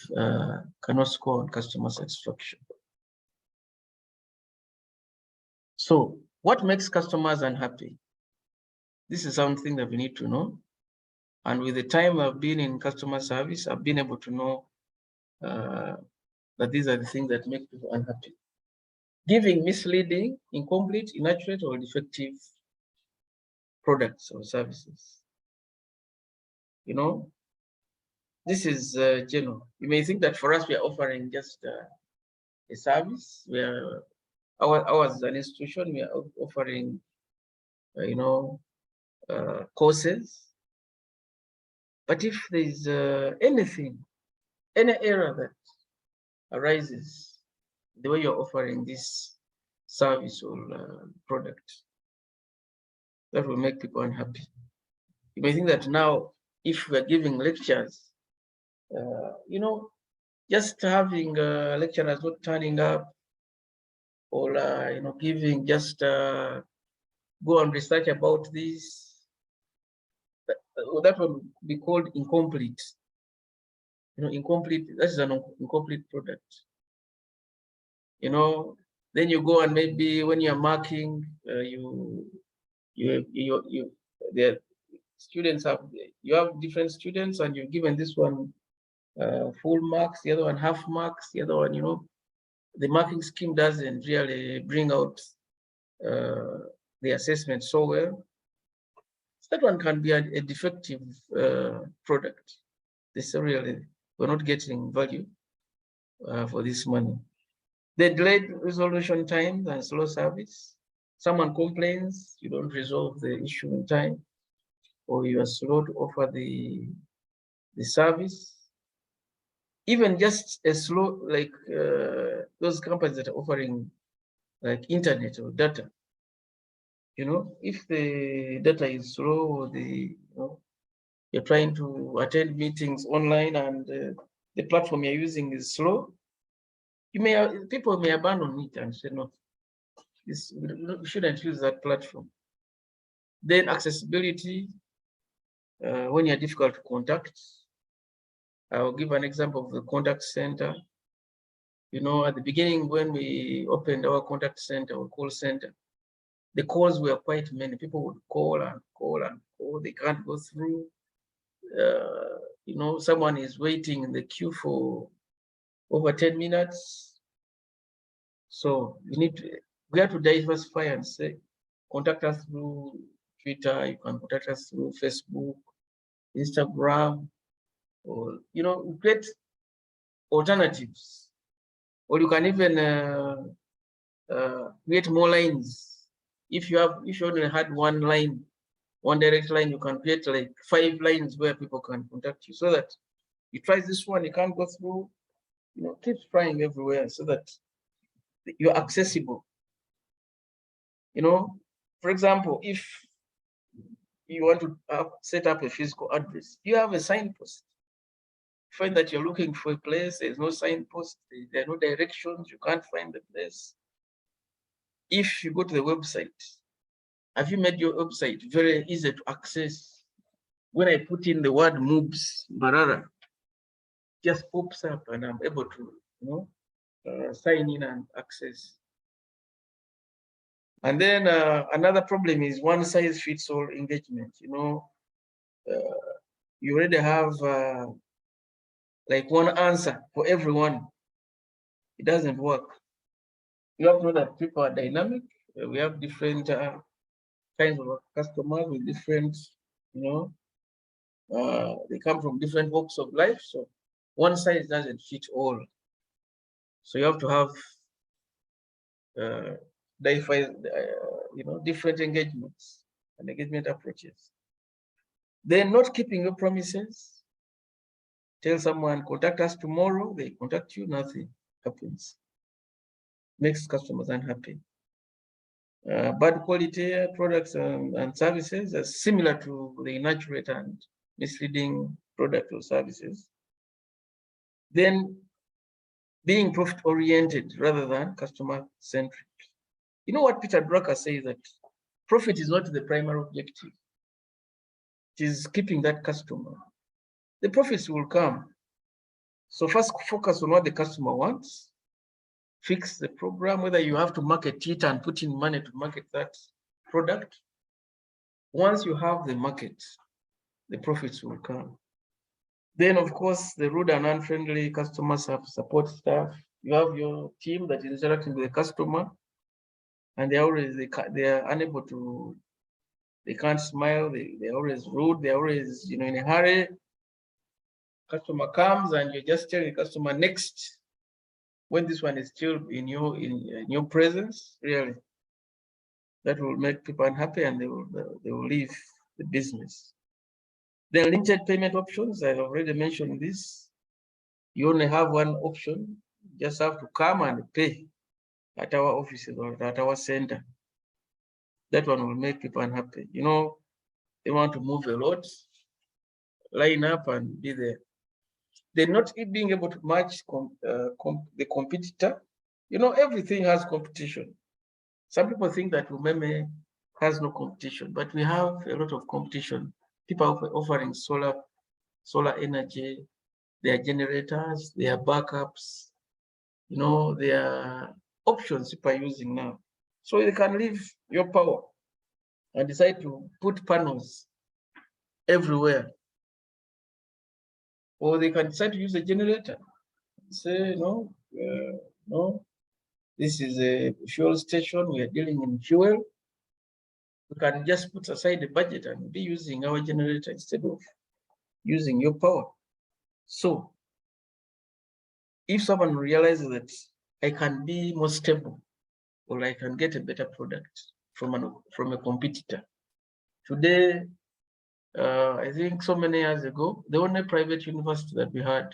[SPEAKER 6] cannot score on customer satisfaction. So what makes customers unhappy? This is something that we need to know. And with the time I've been in customer service, I've been able to know that these are the things that make people unhappy. Giving misleading, incomplete, inaccurate, or defective products or services. This is general. You may think that for us, we are offering just a service. Ours as an institution, we are offering, courses. But if there's anything, any error that arises, the way you're offering this service or product, that will make people unhappy. You may think that now, if we're giving lectures, just having lecturers not turning up, or giving just go and research about this, that will be called incomplete. Incomplete, that is an incomplete product. Then you go and maybe when you're marking, the students you have different students, and you've given this one full marks, the other one half marks, the other one, the marking scheme doesn't really bring out the assessment so well. So that one can be a defective product. This really, we're not getting value for this money. The delayed resolution times and slow service. Someone complains, you don't resolve the issue in time, or you are slow to offer the service. even just a slow, like those companies that are offering like internet or data, you know, if the data is slow or you're trying to attend meetings online and the platform you're using is slow, people may abandon it and say, no, we shouldn't use that platform. Then accessibility, when you're difficult to contact. I'll give an example of the contact center. You know, at the beginning, when we opened our contact center or call center, the calls were quite many. People would call and call and call. They can't go through. You know, someone is waiting in the queue for over 10 minutes. So we have to diversify and say, contact us through Twitter. You can contact us through Facebook, Instagram, or, you know, create alternatives. Or you can even create more lines. If you only had one line, one direct line, you can create like 5 lines where people can contact you, so that you try this one, you can't go through, you know, keep trying everywhere so that you're accessible. You know, for example, if you want to set up a physical address, you have a signpost. Find that you're looking for a place, there's no signpost, there are no directions, you can't find the place. If you go to the website, have you made your website very easy to access? When I put in the word moves Barara, just pops up and I'm able to, you know, sign in and access. And then another problem is one size fits all engagement. You know, you already have like one answer for everyone. It doesn't work. You have to know that people are dynamic. We have different kinds of customers with different, you know, they come from different walks of life. So one size doesn't fit all. So you have to have you know, different engagements and engagement approaches. Then not keeping your promises. Tell someone, contact us tomorrow, they contact you, nothing happens. Makes customers unhappy. Bad quality products and services are similar to the inaccurate and misleading product or services. Then being profit-oriented rather than customer-centric. You know what Peter Drucker says, that profit is not the primary objective. It is keeping that customer. The profits will come. So first focus on what the customer wants. Fix the program, whether you have to market it and put in money to market that product. Once you have the market, the profits will come. Then, of course, the rude and unfriendly customers have support staff. You have your team that is interacting with the customer, and they are unable to, they can't smile, they're always rude, they're always, you know, in a hurry. Customer comes and you're just telling the customer next, when this one is still in your presence, really. That will make people unhappy and they will leave the business. Then limited payment options, I've already mentioned this. You only have one option, you just have to come and pay at our offices or at our center. That one will make people unhappy. You know, they want to move a lot, line up and be there. They're not being able to match the competitor. You know, everything has competition. Some people think that Umeme has no competition, but we have a lot of competition. People are offering solar energy, their generators, their backups, you know, their options people are using now. So they can leave your power and decide to put panels everywhere. Or they can decide to use a generator. Say, no, no, this is a fuel station, we are dealing in fuel. We can just put aside the budget and be using our generator instead of using your power. So if someone realizes that I can be more stable or I can get a better product from a competitor. Today, I think so many years ago, the only private university that we had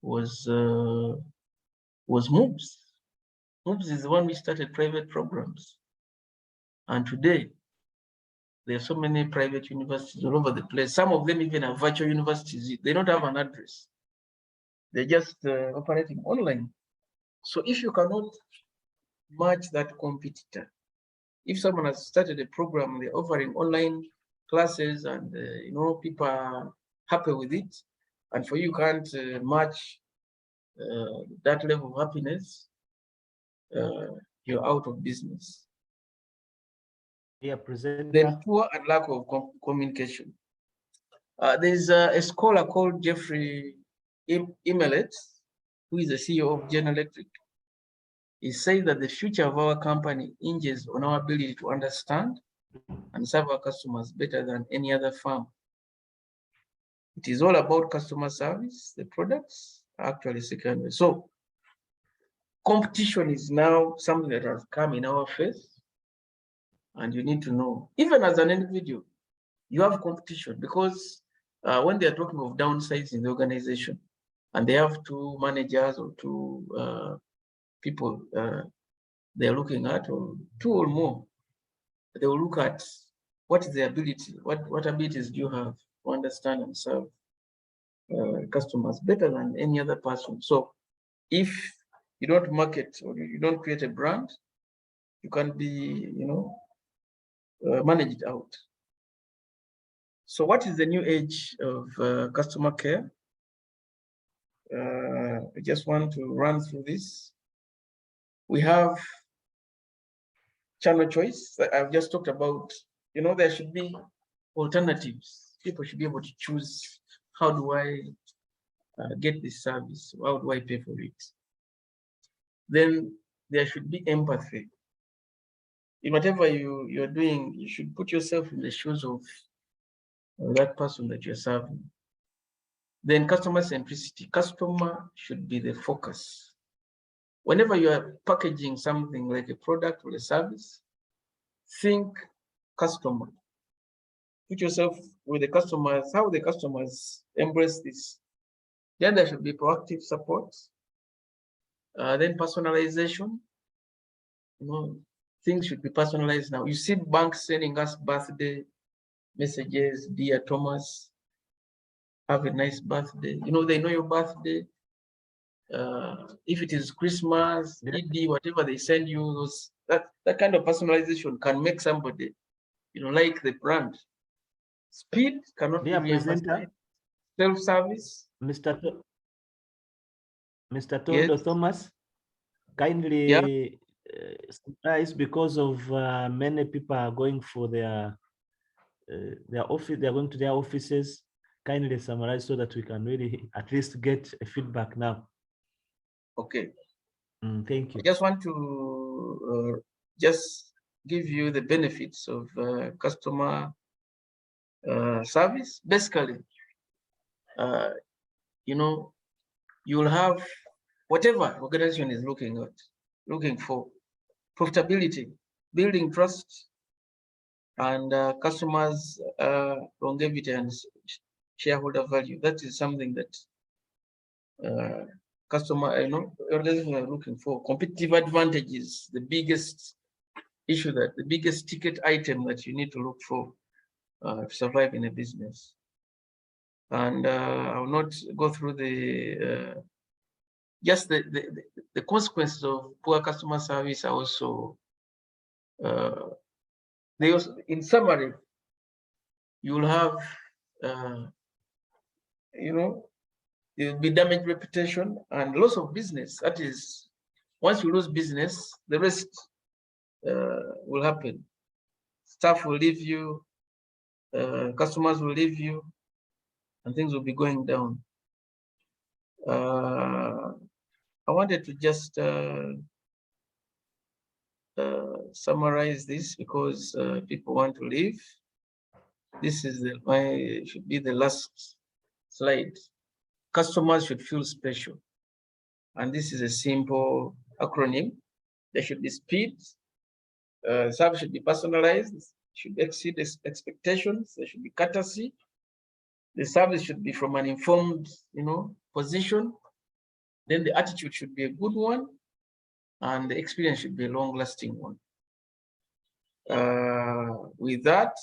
[SPEAKER 6] was MOOCs. MOOCs is the one which started private programs. And today, there are so many private universities all over the place. Some of them even are virtual universities. They don't have an address. They're just operating online. So if you cannot match that competitor, if someone has started a program, they're offering online classes and people are happy with it, and for you can't match that level of happiness, you're out of business.
[SPEAKER 1] Yeah, presenter.
[SPEAKER 6] Then poor and lack of communication. There's a scholar called Jeffrey Imelet, who is the CEO of General Electric. He says that the future of our company hinges on our ability to understand and serve our customers better than any other firm. It is all about customer service. The products are actually secondary. So competition is now something that has come in our face, and you need to know, even as an individual, you have competition, because when they're talking of downsizing the organization and they have two managers or two people they're looking at, or two or more, they will look at what is the ability, what abilities do you have to understand and serve customers better than any other person. So if you don't market or you don't create a brand, you can be, managed out. So what is the new age of customer care? I just want to run through this. We have channel choice. I've just talked about, there should be alternatives. People should be able to choose, how do I get this service? How do I pay for it? Then there should be empathy. In whatever you're doing, you should put yourself in the shoes of that person that you're serving. Then customer centricity. Customer should be the focus. Whenever you are packaging something like a product or a service, think customer. Put yourself with the customers, how the customers embrace this. Then there should be proactive support. Then personalization. Things should be personalized now. You see banks sending us birthday messages, dear Thomas, have a nice birthday. They know your birthday. If it is Christmas, ED, whatever they send you, that kind of personalization can make somebody, like the brand. Speed cannot be
[SPEAKER 1] presenter.
[SPEAKER 6] Self-service.
[SPEAKER 1] Mr. Tondo
[SPEAKER 6] Yes.
[SPEAKER 1] Thomas, kindly surprise, because of many people are going for their office, they're going to their offices. Kindly summarize so that we can really at least get a feedback now.
[SPEAKER 6] Okay.
[SPEAKER 1] Thank you.
[SPEAKER 6] I just want to just give you the benefits of customer service. Basically, you'll have whatever organization is looking for: profitability, building trust, and customers' longevity and shareholder value. That is something that organizations are looking for. Competitive advantages, the biggest issue, the biggest ticket item that you need to look for to survive in a business. And I will not go through the just the consequences of poor customer service are also, they also, in summary, you will have, there will be damaged reputation and loss of business. That is, once you lose business, the rest will happen. Staff will leave you, customers will leave you, and things will be going down. I wanted to just summarize this because people want to leave. This is should be the last slide. Customers should feel special. And this is a simple acronym. There should be speed. Service should be personalized, should exceed expectations. There should be courtesy. The service should be from an informed, position. Then the attitude should be a good one, and the experience should be a long-lasting one. With that,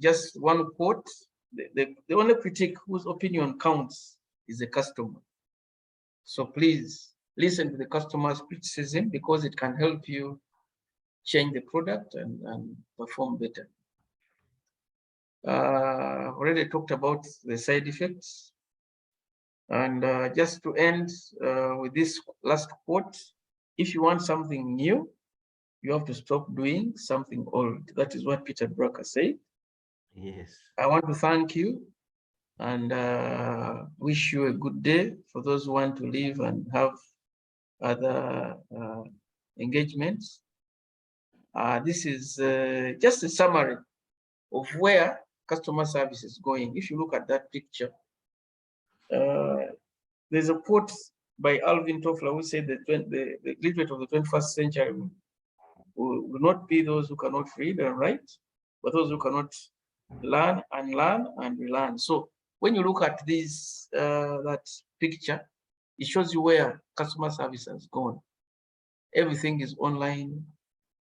[SPEAKER 6] just one quote, the only critic whose opinion counts is the customer. So please listen to the customer's criticism, because it can help you change the product and perform better. Already talked about the side effects. And just to end with this last quote, if you want something new, you have to stop doing something old. That is what Peter Drucker said.
[SPEAKER 1] Yes.
[SPEAKER 6] I want to thank you and wish you a good day for those who want to leave and have other engagements. This is just a summary of where customer service is going. If you look at that picture, there's a quote by Alvin Toffler who said that the literate of the 21st century will not be those who cannot read and write, but those who cannot learn and relearn. So when you look at this, that picture, it shows you where customer service has gone. Everything is online.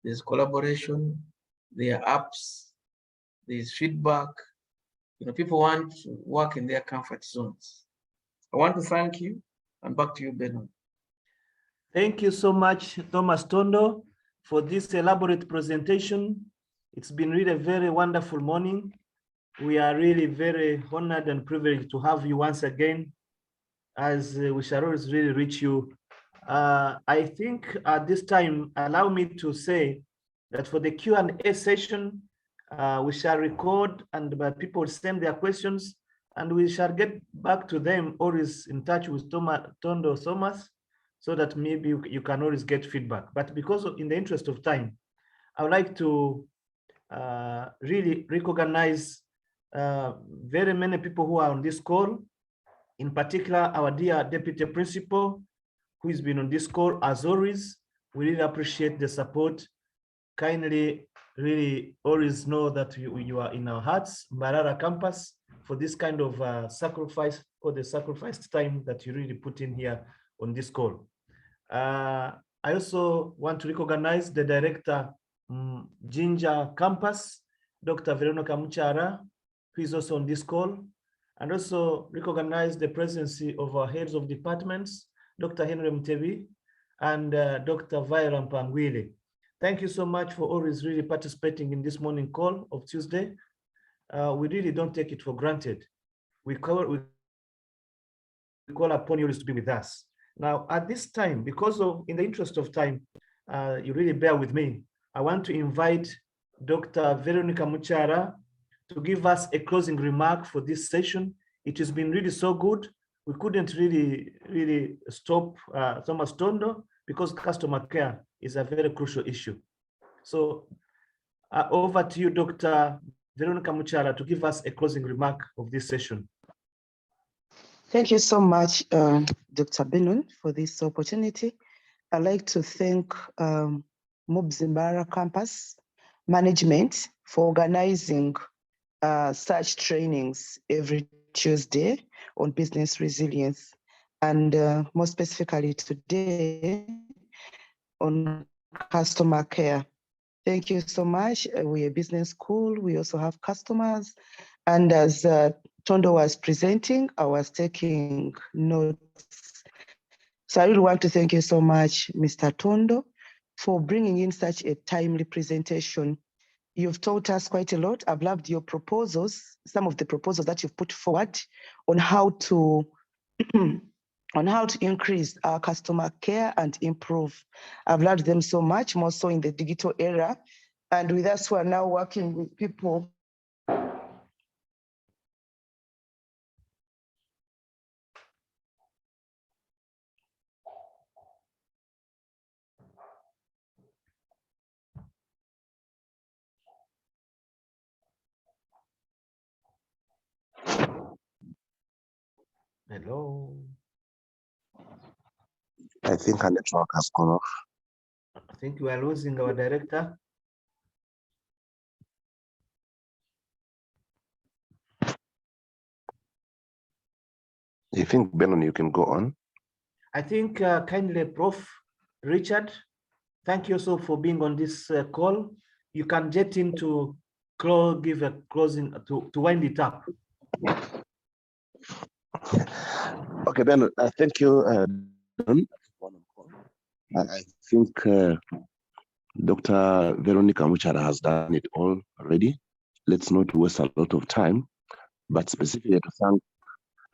[SPEAKER 6] There's collaboration. There are apps. There's feedback. People want to work in their comfort zones. I want to thank you, and back to you, Bernard.
[SPEAKER 1] Thank you so much, Thomas Tondo, for this elaborate presentation. It's been really a very wonderful morning. We are really very honored and privileged to have you once again, as we shall always really reach you. I think at this time, allow me to say that for the Q&A session, we shall record and people send their questions, and we shall get back to them, always in touch with Tondo Thomas, so that maybe you can always get feedback. But because in the interest of time, I would like to really recognize very many people who are on this call, in particular our dear Deputy Principal, who has been on this call. As always, we really appreciate the support. Kindly, really always know that you are in our hearts, Mbarara campus, for this kind of sacrifice, or the sacrificed time that you really put in here on this call. I also want to recognize the director, Ginger Campus, Dr. Veronica Muchara, who is also on this call, and also recognize the presence of our heads of departments, Dr. Henry Mtevi and Dr. Vaira Mpangwile. Thank you so much for always really participating in this morning call of Tuesday. We really don't take it for granted. We call upon you to be with us. Now, at this time, because of, in the interest of time, you really bear with me, I want to invite Dr. Veronica Muchara to give us a closing remark for this session. It has been really so good. We couldn't really stop Thomas Tondo, because customer care is a very crucial issue. So over to you, Dr. Veronica Muchara, to give us a closing remark of this session.
[SPEAKER 7] Thank you so much, Dr. Benun, for this opportunity. I'd like to thank Mubzimbara Campus Management for organizing such trainings every Tuesday on business resilience, and more specifically today on customer care. Thank you so much. We're a business school. We also have customers. And as Tondo was presenting, I was taking notes. So I really want to thank you so much, Mr. Tondo, for bringing in such a timely presentation. You've taught us quite a lot. I've loved your proposals, some of the proposals that you've put forward on how to increase our customer care and improve. I've loved them so much, more so in the digital era. And with us, we're now working with people
[SPEAKER 1] Hello.
[SPEAKER 8] I think our network has gone off.
[SPEAKER 1] I think we are losing our director.
[SPEAKER 8] I think, Benon, you can go on.
[SPEAKER 1] I think kindly Prof. Richard, thank you also for being on this call. You can get into give a closing to wind it up.
[SPEAKER 8] Okay, Benon, thank you. I think Dr. Veronica Muchara has done it all already. Let's not waste a lot of time, but specifically to thank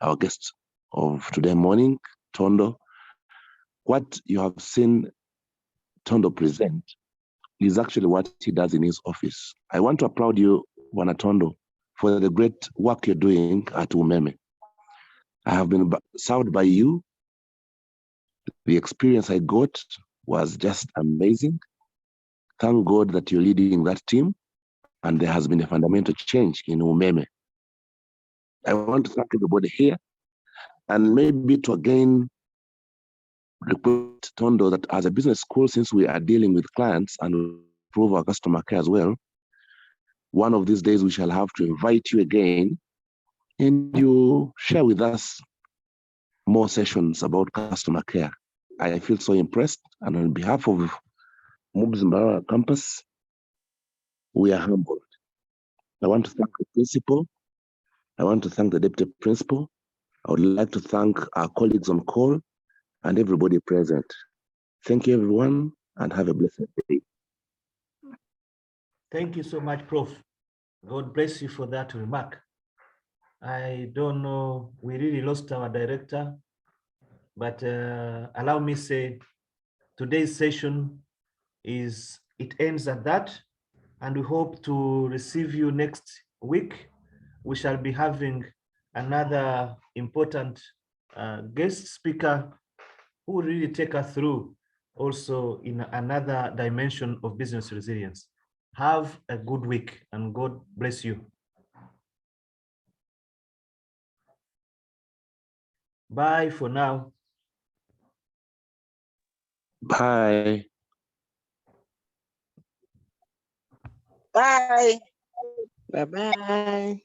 [SPEAKER 8] our guest of today morning, Tondo. What you have seen Tondo present is actually what he does in his office. I want to applaud you, Wana Tondo, for the great work you're doing at Umeme. I have been served by you. The experience I got was just amazing. Thank God that you're leading that team, and there has been a fundamental change in Umeme. I want to thank everybody here, and maybe to again request Tondo that as a business school, since we are dealing with clients and improve our customer care as well, one of these days we shall have to invite you again and you share with us more sessions about customer care. I feel so impressed, and on behalf of Mubzimbara campus, we are humbled. I want to thank the principal. I want to thank the deputy principal. I would like to thank our colleagues on call and everybody present. Thank you, everyone, and have a blessed day.
[SPEAKER 1] Thank you so much, Prof. God bless you for that remark. I don't know, we really lost our director, but allow me say, today's session it ends at that, and we hope to receive you next week. We shall be having another important guest speaker who will really take us through also in another dimension of business resilience. Have a good week and God bless you. Bye for now.
[SPEAKER 8] Bye.
[SPEAKER 7] Bye. Bye-bye.